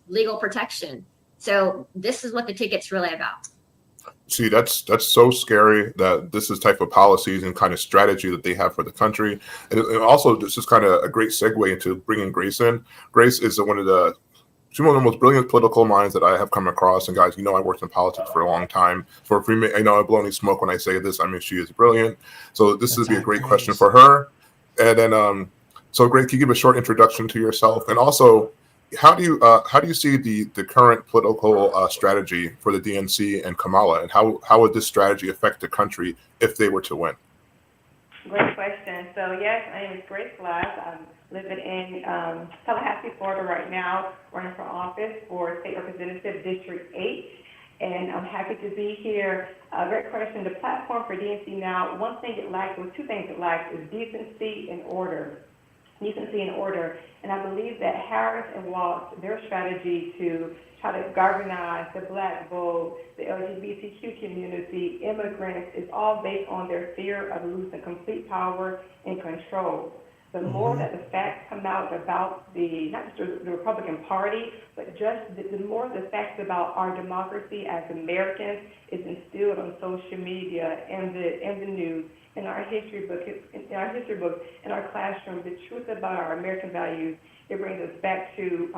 legal protection. So this is what the ticket's really about. See, that's so scary that this is type of policies and kind of strategy that they have for the country. And also, this is kind of a great segue into bringing Grace in. Grace is one of the most brilliant political minds that I have come across. And guys, I worked in politics for a long time. I know I blow any smoke when I say this. I mean, she is brilliant. So this would be a great question for her. And then, so Grace, can you give a short introduction to yourself? And also, how do you see the current political strategy for the DNC and Kamala, and how would this strategy affect the country if they were to win? Great question. So yes, my name is Grace Glass. I'm living in Tallahassee, Florida right now, running for office for State Representative District 8. And I'm happy to be here. Great question. The platform for DNC now, one thing it lacks, or two things it lacks, is decency and order. Decency and order. And I believe that Harris and Walsh, their strategy to try to galvanize the Black vote, the LGBTQ community, immigrants, is all based on their fear of losing complete power and control. The more that the facts come out about not just the Republican Party, but just the more the facts about our democracy as Americans is instilled on social media and the news, in our history books, in our classroom, the truth about our American values, it brings us back to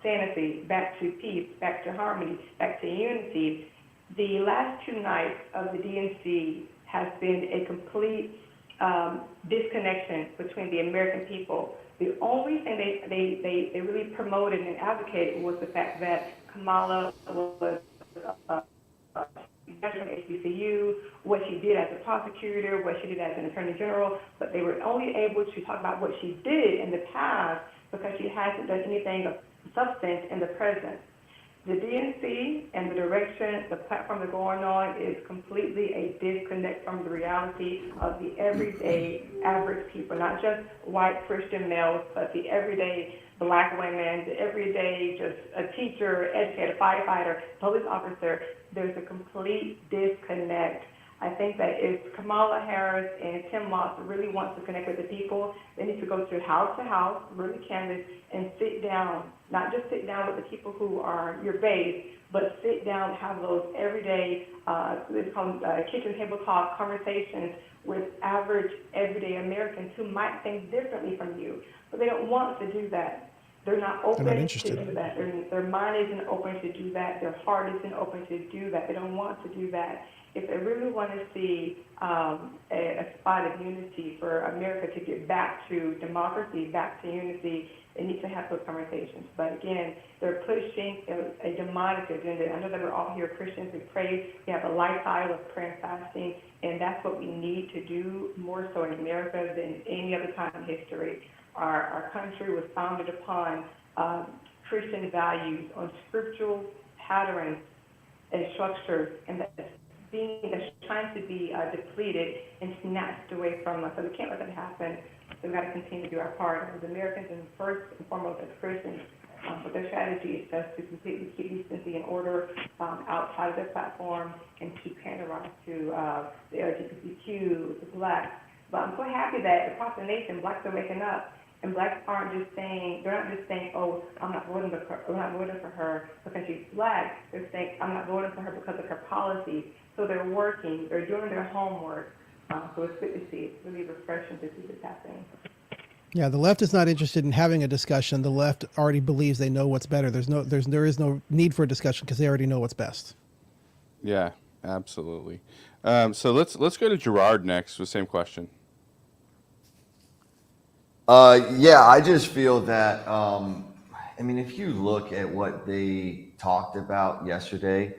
sanity, back to peace, back to harmony, back to unity. The last 2 nights of the DNC has been a complete disconnection between the American people. The only thing they really promoted and advocated was the fact that Kamala was HBCU, what she did as a prosecutor, what she did as an attorney general, but they were only able to talk about what she did in the past because she hasn't done anything of substance in the present. The DNC and the direction, the platform they're going on is completely a disconnect from the reality of the everyday average people, not just white Christian males, but the everyday Black women, the everyday just a teacher, educator, firefighter, police officer. There's a complete disconnect. I think that if Kamala Harris and Timwal really want to connect with the people, they need to go to house, really canvass, and sit down. Not just sit down with the people who are your base, but sit down and have those everyday, they call them kitchen table talk conversations with average, everyday Americans who might think differently from you, but they don't want to do that. They're not open to do that. Their mind isn't open to do that. Their heart isn't open to do that. They don't want to do that. If they really want to see a spot of unity for America to get back to democracy, back to unity, they need to have those conversations. But again, they're pushing a demonic agenda. I know that we're all here Christians. We pray. We have a lifestyle of prayer and fasting, and that's what we need to do more so in America than any other time in history. Our country was founded upon Christian values, on scriptural patterns and structures, and that's trying to be depleted and snatched away from us. So we can't let that happen. So we've got to continue to do our part as Americans, and first and foremost as Christians. But their strategy is just to completely keep decency and order outside of their platform and to panderize to the LGBTQ, the Blacks. But I'm so happy that across the nation, Blacks are waking up. And Blacks aren't just saying, they're not just saying, oh, I'm not voting for her because she's Black. They're saying, I'm not voting for her because of her policies. So they're working, they're doing their homework. So it's good to see. It's really refreshing to see this happening. Yeah, the left is not interested in having a discussion. The left already believes they know what's better. There is no need for a discussion because they already know what's best. Yeah, absolutely. So let's go to Gerard next with the same question. Yeah, I just feel that, if you look at what they talked about yesterday,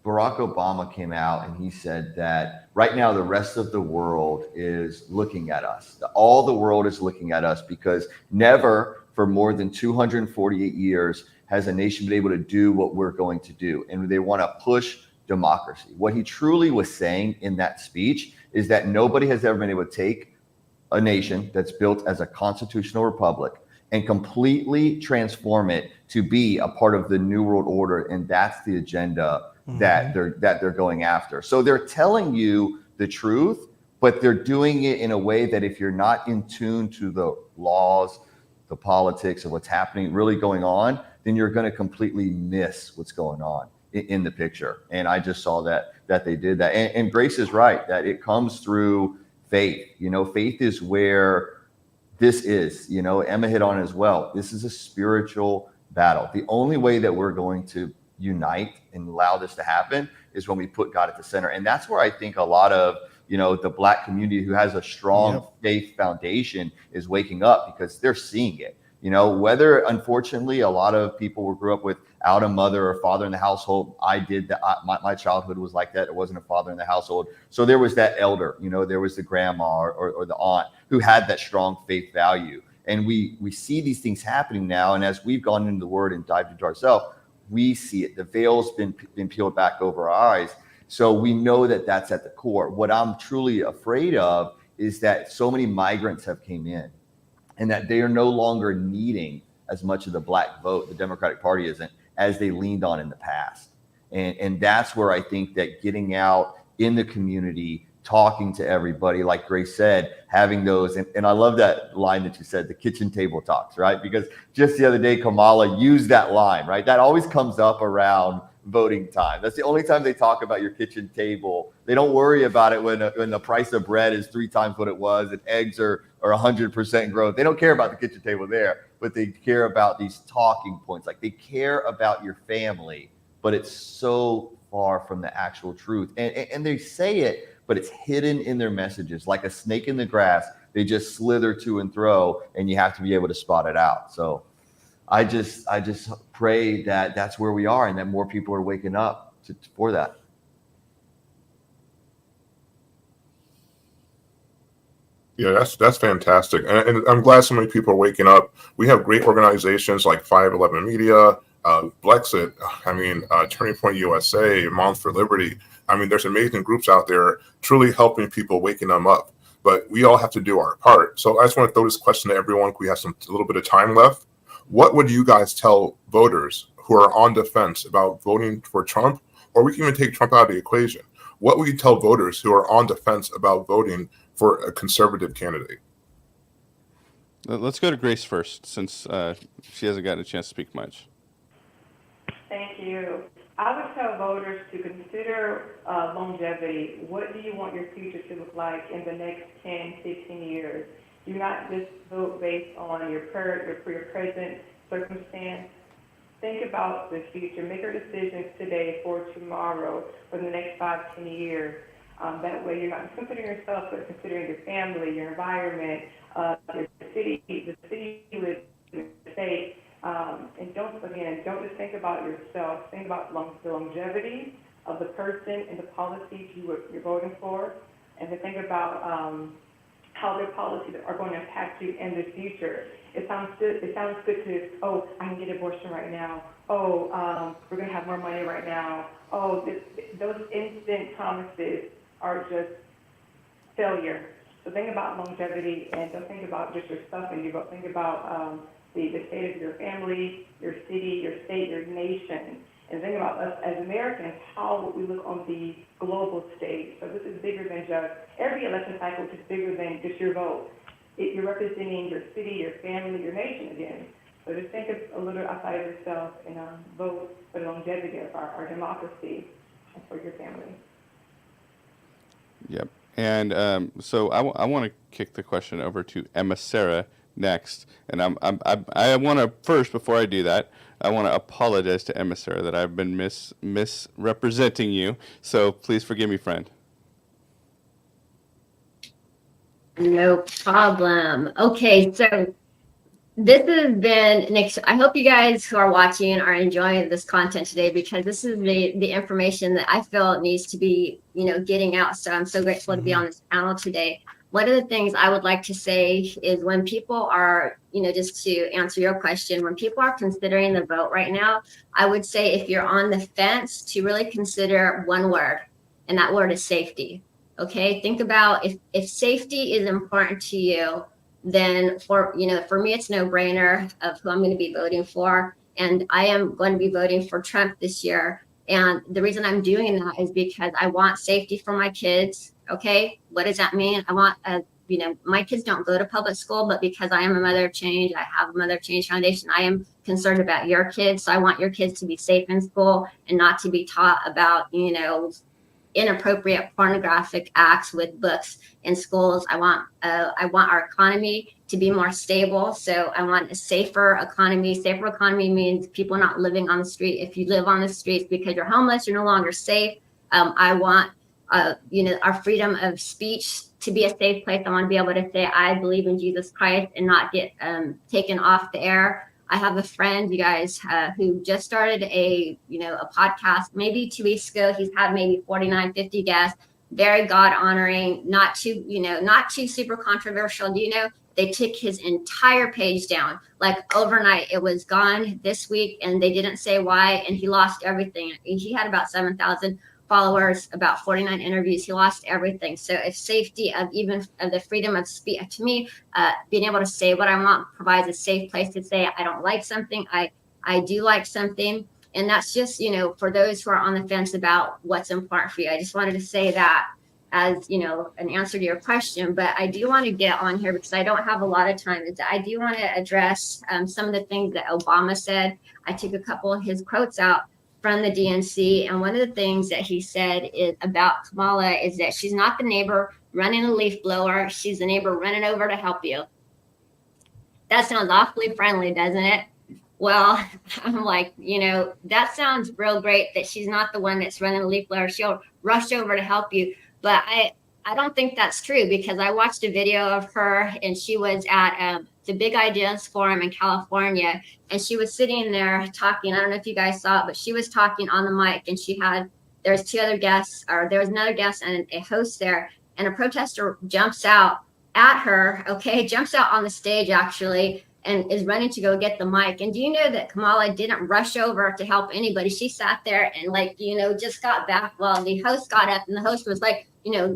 Barack Obama came out and he said that right now the rest of the world is looking at us. All the world is looking at us because never for more than 248 years has a nation been able to do what we're going to do. And they want to push democracy. What he truly was saying in that speech is that nobody has ever been able to take a nation that's built as a constitutional republic and completely transform it to be a part of the New World Order. And that's the agenda that they're going after. So they're telling you the truth, but they're doing it in a way that if you're not in tune to the laws, the politics of what's happening, really going on, then you're going to completely miss what's going on in the picture. And I just saw that they did that. And Grace is right, that it comes through faith. You know, faith is where this is, you know, Emma hit on it as well. This is a spiritual battle. The only way that we're going to unite and allow this to happen is when we put God at the center. And that's where I think a lot of, you know, the Black community who has a strong faith foundation is waking up because they're seeing it. You know, whether unfortunately a lot of people grew up without a mother or father in the household. I did that. My childhood was like that. There wasn't a father in the household. So there was that elder, you know, there was the grandma or the aunt who had that strong faith value. And we see these things happening now. And as we've gone into the word and dived into ourselves, we see it. The veil's been peeled back over our eyes. So we know that that's at the core. What I'm truly afraid of is that so many migrants have came in and that they are no longer needing as much of the Black vote, the Democratic Party isn't, as they leaned on in the past. And that's where I think that getting out in the community, talking to everybody, like Grace said, having those, and I love that line that you said, the kitchen table talks, right? Because just the other day, Kamala used that line, right? That always comes up around voting time. That's the only time they talk about your kitchen table. They don't worry about it when the price of bread is 3 times what it was and eggs are 100% growth. They don't care about the kitchen table there, but they care about these talking points. Like they care about your family, but it's so far from the actual truth. And they say it, but it's hidden in their messages. Like a snake in the grass, they just slither to and fro, and you have to be able to spot it out. So I just pray that that's where we are and that more people are waking up for that. Yeah, that's fantastic, and I'm glad so many people are waking up. We have great organizations like 511 Media, Blexit, Turning Point USA, Moms for Liberty. I mean, there's amazing groups out there truly helping people, waking them up. But we all have to do our part. So I just want to throw this question to everyone. We have a little bit of time left. What would you guys tell voters who are on the fence about voting for Trump, or we can even take Trump out of the equation? What would you tell voters who are on the fence about voting for a conservative candidate? Let's go to Grace first, since she hasn't gotten a chance to speak much. Thank you. I would tell voters to consider longevity. What do you want your future to look like in the next 10, 15 years? Do not just vote based on your present circumstance. Think about the future. Make your decisions today for tomorrow, for the next 5, 10 years. That way you're not just considering yourself, but considering your family, your environment, your city, the city you live in, the state. And don't just think about yourself. Think about the longevity of the person and the policies you're voting for, and to think about how their policies are going to impact you in the future. It sounds good to, oh, I can get an abortion right now. Oh, we're going to have more money right now. Oh, those instant promises are just failure. So think about longevity, and don't think about just yourself and you, but think about the state of your family, your city, your state, your nation. And think about us as Americans, how we look on the global stage. So this is bigger than just, every election cycle is bigger than just your vote. You're representing your city, your family, your nation again. So just think a little outside of yourself and vote for the longevity of our democracy and for your family. Yep. And so I want to kick the question over to Emma Sarah next. And I want to first, before I do that, I want to apologize to Emma Sarah that I've been misrepresenting you. So please forgive me, friend. No problem. Okay, so This has been I hope you guys who are watching are enjoying this content today, because this is the information that I feel needs to be, getting out. So I'm so grateful to be on this panel today. One of the things I would like to say is, when people are, just to answer your question, when people are considering the vote right now, I would say, if you're on the fence, to really consider one word, and that word is safety. Okay, think about, if safety is important to you, then for me, it's no brainer of who I'm going to be voting for. And I am going to be voting for Trump this year. And the reason I'm doing that is because I want safety for my kids. Okay. What does that mean? I want, my kids don't go to public school, but because I am a mother of change, I have a Mother of Change Foundation, I am concerned about your kids. So I want your kids to be safe in school and not to be taught about, inappropriate pornographic acts with books in schools. I want our economy to be more stable. So I want a safer economy. Safer economy means people not living on the street. If you live on the streets because you're homeless, you're no longer safe. I want our freedom of speech to be a safe place. I want to be able to say I believe in Jesus Christ and not get taken off the air. I have a friend, you guys, who just started a podcast maybe 2 weeks ago. He's had maybe 49, 50 guests, very God honoring, not too super controversial. Do you know, they took his entire page down, like overnight. It was gone this week, and they didn't say why, and he lost everything. He had about 7,000 followers, about 49 interviews. He lost everything. So if safety of the freedom of speech, to me, being able to say what I want provides a safe place to say I don't like something, I do like something. And that's just, for those who are on the fence about what's important for you. I just wanted to say that as, an answer to your question. But I do want to get on here, because I don't have a lot of time. I do want to address some of the things that Obama said. I took a couple of his quotes out from the DNC. And one of the things that he said about Kamala is that she's not the neighbor running a leaf blower. She's the neighbor running over to help you. That sounds awfully friendly, doesn't it? Well, I'm like, that sounds real great, that she's not the one that's running a leaf blower. She'll rush over to help you. But I don't think that's true, because I watched a video of her, and she was at the Big Ideas Forum in California, and she was sitting there talking. I don't know if you guys saw it, but she was talking on the mic, and there's two other guests, or there was another guest and a host there, and a protester jumps out at her, jumps out on the stage actually, and is running to go get the mic. And do you know that Kamala didn't rush over to help anybody? She sat there and just got back while the host got up, and the host was like, no,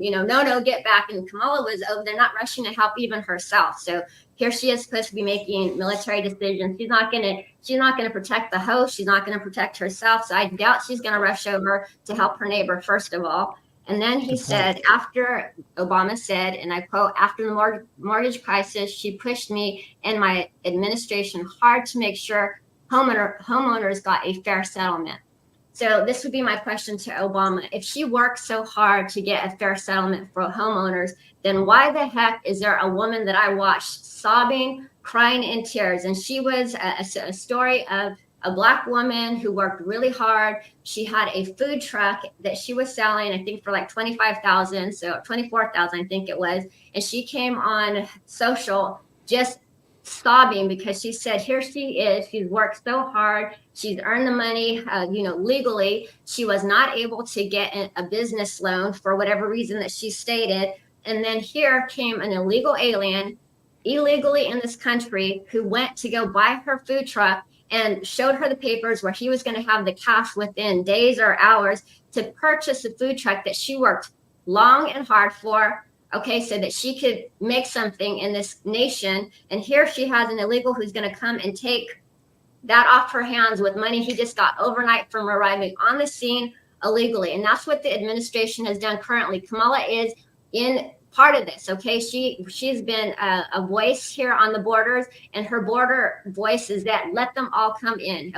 get back. And Kamala was over there not rushing to help even herself. So here she is, supposed to be making military decisions. She's not gonna protect the host. She's not gonna protect herself. So I doubt she's gonna rush over to help her neighbor, first of all. And then he said, after Obama said, and I quote, "After the mortgage crisis, she pushed me and my administration hard to make sure homeowners got a fair settlement." So this would be my question to Obama. If she worked so hard to get a fair settlement for homeowners, then why the heck is there a woman that I watched sobbing, crying in tears? And she was a story of a Black woman who worked really hard. She had a food truck that she was selling, I think, for like 25,000, so 24,000, I think it was. And she came on social just sobbing, because she said, here she is. She's worked so hard. She's earned the money, legally. She was not able to get a business loan for whatever reason that she stated. And then here came an illegal alien, illegally in this country, who went to go buy her food truck and showed her the papers where he was going to have the cash within days or hours to purchase a food truck that she worked long and hard for, so that she could make something in this nation. And here she has an illegal who's going to come and take that off her hands with money he just got overnight from arriving on the scene illegally. And that's what the administration has done currently. Kamala is in part of this. She's been a voice here on the borders, and her border voice is that let them all come in.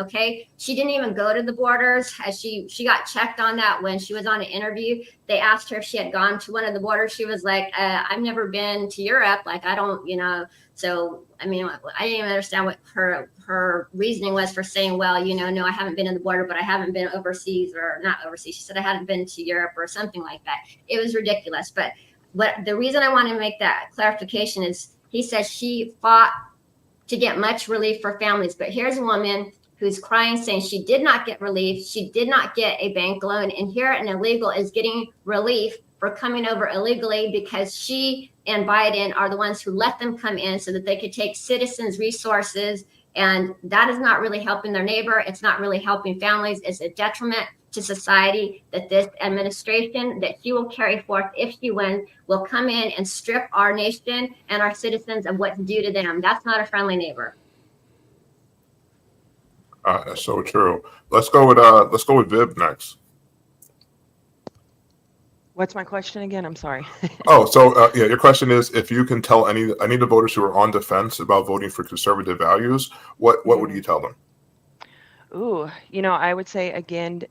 She didn't even go to the borders. She got checked on that when she was on an interview. They asked her if she had gone to one of the borders. She was like, I've never been to Europe. I don't, so I mean, I didn't even understand what her reasoning was for saying, well, no, I haven't been in the border, but I haven't been overseas, or not overseas. She said I hadn't been to Europe or something like that. It was ridiculous. But the reason I want to make that clarification is, he said she fought to get much relief for families. But here's a woman who's crying, saying she did not get relief. She did not get a bank loan. And here an illegal is getting relief for coming over illegally because she and Biden are the ones who let them come in so that they could take citizens' resources. And that is not really helping their neighbor. It's not really helping families. It's a detriment to society that this administration that she will carry forth if she wins will come in and strip our nation and our citizens of what's due to them. That's not a friendly neighbor. That's so true. Let's go with Viv next. What's my question again? I'm sorry. Yeah, your question is if you can tell any of the voters who are on defense about voting for conservative values, what would you tell them? Ooh, I would say again,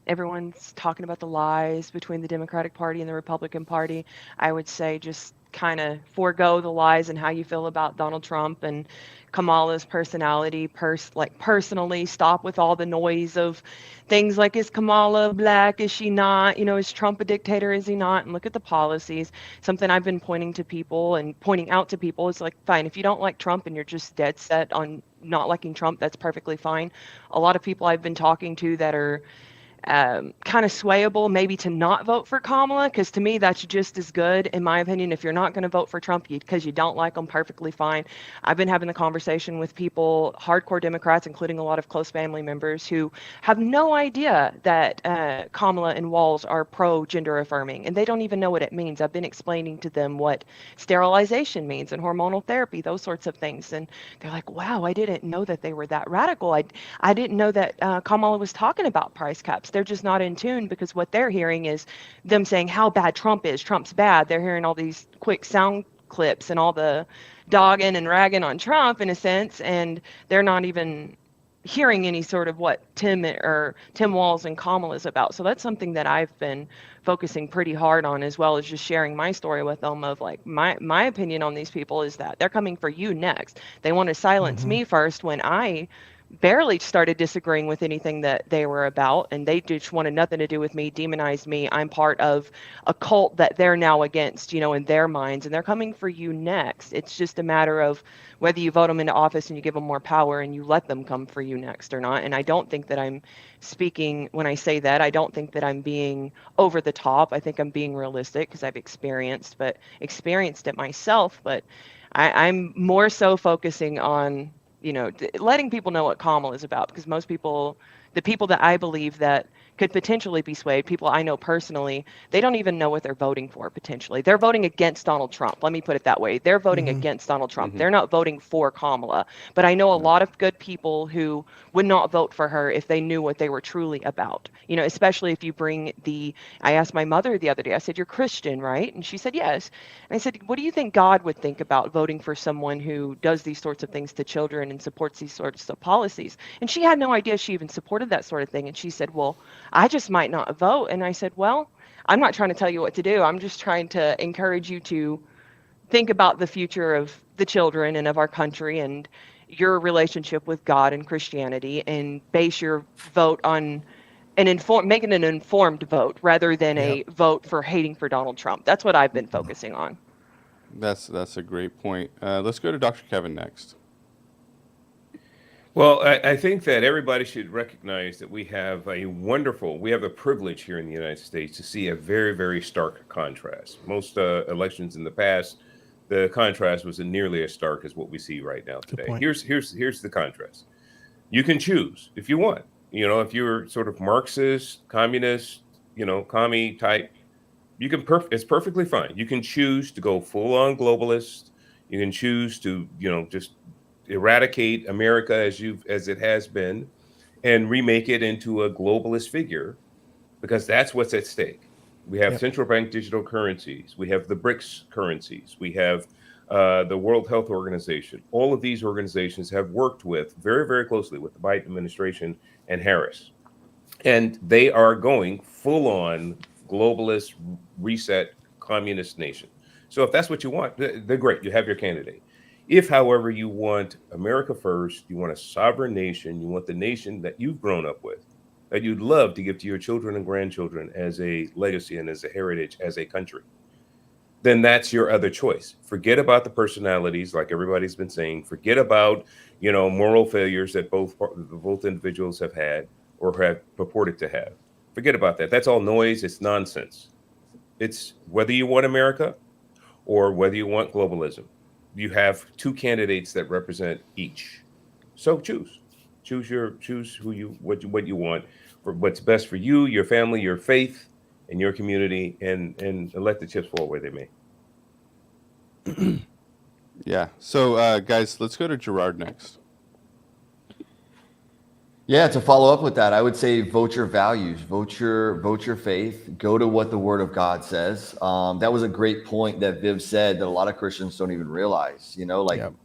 everyone's talking about the lies between the Democratic Party and the Republican Party. I would say just kind of forego the lies and how you feel about Donald Trump and Kamala's personality. Personally, stop with all the noise of things like, is Kamala black? Is she not? Is Trump a dictator? Is he not? And look at the policies. Something I've been pointing out to people is like, fine, if you don't like Trump and you're just dead set on not liking Trump, that's perfectly fine. A lot of people I've been talking to that are kind of swayable maybe to not vote for Kamala, because to me that's just as good, in my opinion. If you're not going to vote for Trump because you don't like him, perfectly fine. I've been having the conversation with people, hardcore Democrats, including a lot of close family members, who have no idea that Kamala and Walz are pro-gender affirming, and they don't even know what it means. I've been explaining to them what sterilization means and hormonal therapy, those sorts of things, and they're like, wow, I didn't know that they were that radical. I didn't know that Kamala was talking about price caps. They're just not in tune, because what they're hearing is them saying how bad Trump is. Trump's bad. They're hearing all these quick sound clips and all the dogging and ragging on Trump in a sense, and they're not even hearing any sort of what Timwal's and Kamala is about. So that's something that I've been focusing pretty hard on, as well as just sharing my story with them of like my opinion on these people is that they're coming for you next. They want to silence me first when I barely started disagreeing with anything that they were about, and they just wanted nothing to do with me, demonized me. I'm part of a cult that they're now against, in their minds, and they're coming for you next. It's just a matter of whether you vote them into office and you give them more power and you let them come for you next or not. And I don't think that I'm speaking, when I say that, I don't think that I'm being over the top. I think I'm being realistic because I've experienced it myself, but I'm more so focusing on letting people know what Kamala is about, because most people, the people that I believe that could potentially be swayed, people I know personally, they don't even know what they're voting for potentially. They're voting against Donald Trump. Let me put it that way. They're voting against Donald Trump. They're not voting for Kamala. But I know a lot of good people who would not vote for her if they knew what they were truly about. Especially if you bring I asked my mother the other day, I said, you're Christian, right? And she said, yes. And I said, what do you think God would think about voting for someone who does these sorts of things to children and supports these sorts of policies? And she had no idea she even supported that sort of thing. And she said, well, I just might not vote. And I said, well, I'm not trying to tell you what to do. I'm just trying to encourage you to think about the future of the children and of our country and your relationship with God and Christianity, and base your vote on making an informed vote rather than a vote for hating for Donald Trump. That's what I've been focusing on. That's a great point. Let's go to Dr. Kevin next. Well, I think that everybody should recognize that we have the privilege here in the United States to see a very, very stark contrast. Most elections in the past, the contrast wasn't nearly as stark as what we see right now today. Here's the contrast. You can choose if you want. If you're sort of Marxist, communist, commie type, it's perfectly fine. You can choose to go full on globalist. You can choose to, just eradicate America as it has been and remake it into a globalist figure, because that's what's at stake. We have central bank digital currencies. We have the BRICS currencies. We have the World Health Organization. All of these organizations have worked very, very closely with the Biden administration and Harris. And they are going full on globalist, reset, communist nation. So if that's what you want, they're great. You have your candidate. If, however, you want America first, you want a sovereign nation, you want the nation that you've grown up with, that you'd love to give to your children and grandchildren as a legacy and as a heritage, as a country, then that's your other choice. Forget about the personalities, like everybody's been saying. Forget about, moral failures that both individuals have had or have purported to have. Forget about that. That's all noise. It's nonsense. It's whether you want America or whether you want globalism. You have two candidates that represent each. So choose what you want, for what's best for you, your family, your faith, and your community, and let the chips fall where they may. Yeah. So, guys, let's go to Gerard next. Yeah, to follow up with that, I would say vote your values, vote your faith, go to what the Word of God says. That was a great point that Viv said that a lot of Christians don't even realize.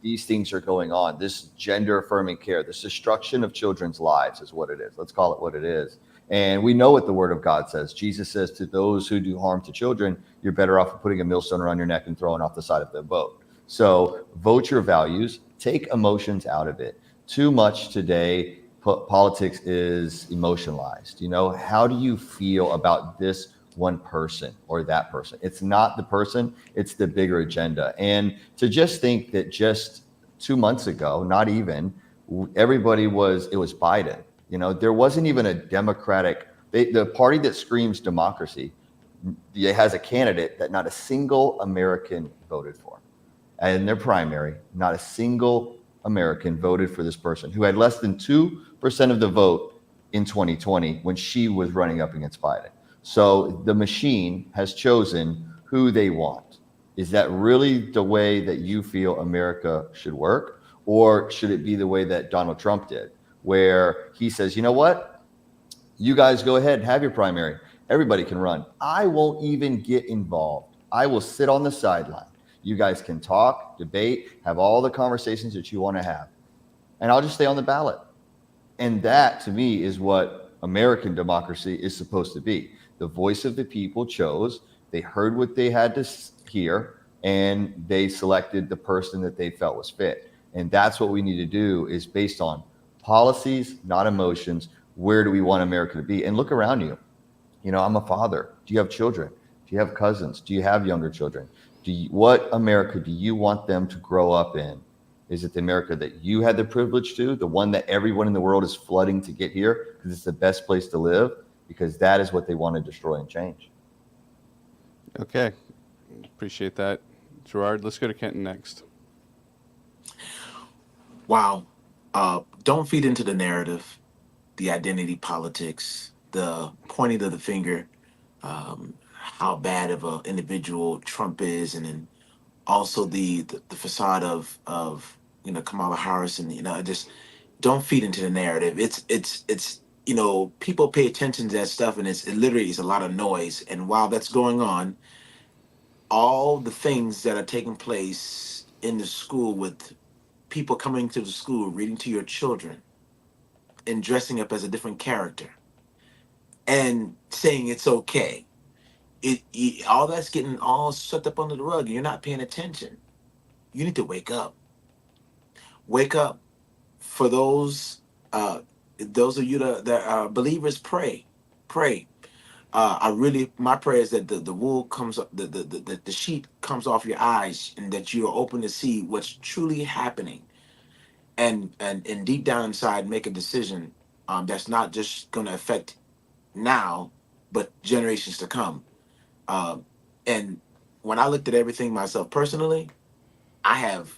These things are going on. This gender affirming care, this destruction of children's lives is what it is. Let's call it what it is. And we know what the Word of God says. Jesus says to those who do harm to children, you're better off putting a millstone around your neck and throwing off the side of the boat. So vote your values, take emotions out of it. Too much today. Politics is emotionalized. How do you feel about this one person or that person? It's not the person, it's the bigger agenda. And to just think that just 2 months ago, not even, it was Biden. There wasn't even a Democratic, the party that screams democracy, it has a candidate that not a single American voted for. And in their primary, not a single American voted for this person who had less than 2% of the vote in 2020 when she was running up against Biden. So the machine has chosen who they want. Is that really the way that you feel America should work? Or should it be the way that Donald Trump did, where he says, you know what? You guys go ahead and have your primary. Everybody can run. I won't even get involved. I will sit on the sideline. You guys can talk, debate, have all the conversations that you want to have. And I'll just stay on the ballot. And that, to me, is what American democracy is supposed to be. The voice of the people chose, they heard what they had to hear, and they selected the person that they felt was fit. And that's what we need to do, is based on policies, not emotions. Where do we want America to be? And look around you. I'm a father. Do you have children? Do you have cousins? Do you have younger children? What America do you want them to grow up in? Is it the America that you had the privilege to, the one that everyone in the world is flooding to get here because it's the best place to live? Because that is what they want to destroy and change. Okay. Appreciate that, Gerard. Let's go to Kenton next. Wow. Don't feed into the narrative, the identity politics, the pointing of the finger, how bad of an individual Trump is, and then also the facade of Kamala Harris, and just don't feed into the narrative. It's people pay attention to that stuff, and it literally is a lot of noise. And while that's going on, all the things that are taking place in the school with people coming to the school, reading to your children, and dressing up as a different character, and saying it's okay. All that's getting all swept up under the rug, and you're not paying attention. You need to wake up. Wake up. For those of you that are believers, pray. My prayer is that the wool comes up, the sheet comes off your eyes, and that you are open to see what's truly happening, and deep down inside make a decision that's not just going to affect now, but generations to come. And when I looked at everything myself personally, I have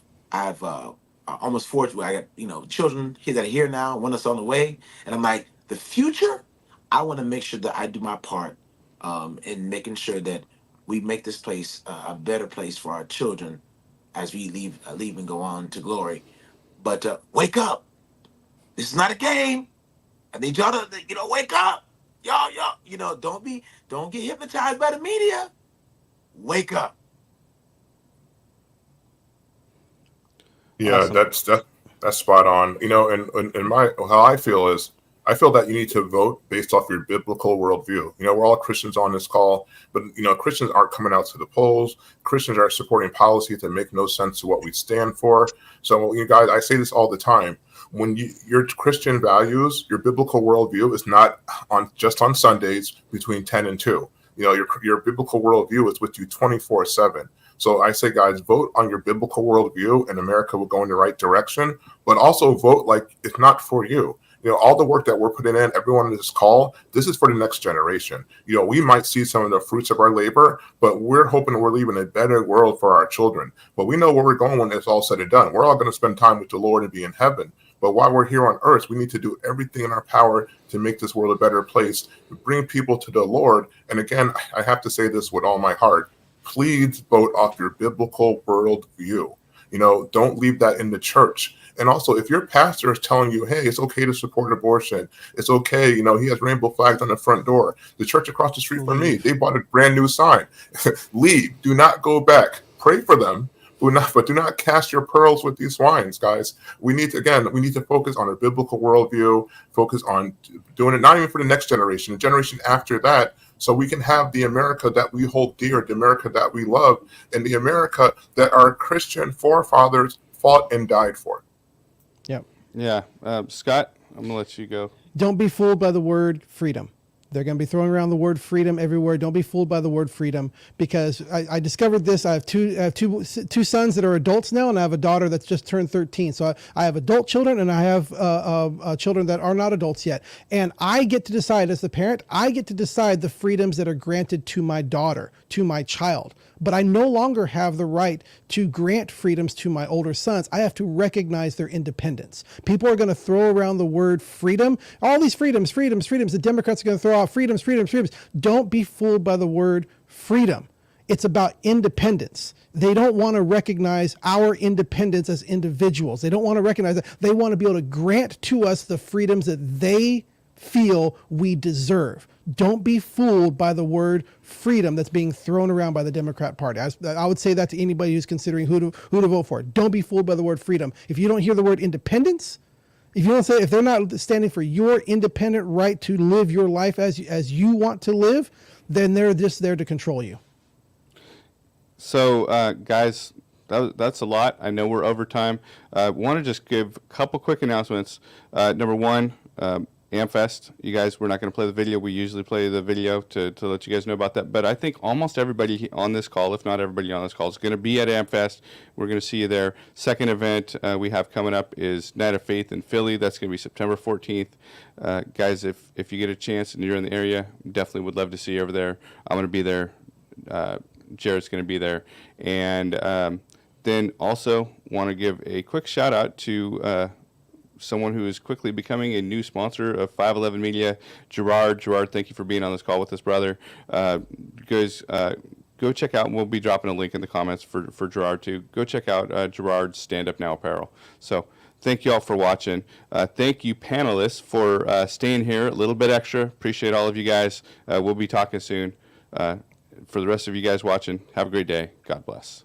almost 40. I got children here that are here now, one that's on the way, and I'm like, the future, I want to make sure that I do my part in making sure that we make this place a better place for our children as we leave and go on to glory. But wake up! This is not a game. I need y'all to wake up. Y'all, don't get hypnotized by the media. Wake up. Yeah, Awesome. that's spot on. And how I feel is, I feel that you need to vote based off your biblical worldview. We're all Christians on this call, but Christians aren't coming out to the polls. Christians are supporting policies that make no sense to what we stand for. So, you guys, I say this all the time. When your Christian values, your biblical worldview is not just on Sundays between 10 and 2. Your biblical worldview is with you 24/7. So I say, guys, vote on your biblical worldview, and America will go in the right direction. But also vote like it's not for you. All the work that we're putting in, everyone on this call, this is for the next generation. We might see some of the fruits of our labor, but we're hoping we're leaving a better world for our children. But we know where we're going when it's all said and done. We're all going to spend time with the Lord and be in heaven. But while we're here on earth, we need to do everything in our power to make this world a better place, bring people to the Lord. And again, I have to say this with all my heart. Please vote off your biblical worldview. Don't leave that in the church. And also, if your pastor is telling you, hey, it's okay to support abortion, it's okay, he has rainbow flags on the front door. The church across the street from me, they bought a brand new sign. Leave. Do not go back. Pray for them. But do not cast your pearls with these swines, guys. We need to focus on our biblical worldview, focus on doing it not even for the next generation, the generation after that, so we can have the America that we hold dear, the America that we love, and the America that our Christian forefathers fought and died for. Yep. Yeah. Scott, I'm going to let you go. Don't be fooled by the word freedom. They're going to be throwing around the word freedom everywhere. Don't be fooled by the word freedom, because I discovered this. I have two sons that are adults now, and I have a daughter that's just turned 13. So I have adult children, and I have children that are not adults yet. And I get to decide, as the parent, I get to decide the freedoms that are granted to my daughter, to my child. But I no longer have the right to grant freedoms to my older sons. I have to recognize their independence. People are going to throw around the word freedom. All these freedoms. The Democrats are going to throw out freedoms. Don't be fooled by the word freedom. It's about independence. They don't want to recognize our independence as individuals. They don't want to recognize that. They want to be able to grant to us the freedoms that they feel we deserve. Don't be fooled by the word freedom that's being thrown around by the Democrat Party. I would say that to anybody who's considering who to vote for. Don't be fooled by the word freedom. If you don't hear the word independence, if they're not standing for your independent right to live your life as you want to live, then they're just there to control you. So, guys, that's a lot. I know we're over time. Want to just give a couple quick announcements. Number one, AmFest, you guys, we're not going to play the video. We usually play the video to let you guys know about that. But I think almost everybody on this call, if not everybody on this call, is going to be at AmFest. We're going to see you there. Second event we have coming up is Night of Faith in Philly. That's going to be September 14th. Guys, if you get a chance and you're in the area, definitely would love to see you over there. I'm going to be there. Jared's going to be there. And then also want to give a quick shout out to someone who is quickly becoming a new sponsor of 511 Media, Gerard. Gerard, thank you for being on this call with us, brother. Guys, go check out, and we'll be dropping a link in the comments for Gerard too. Go check out Gerard's Stand Up Now apparel. So thank you all for watching. Thank you, panelists, for staying here a little bit extra. Appreciate all of you guys. We'll be talking soon. For the rest of you guys watching, have a great day. God bless.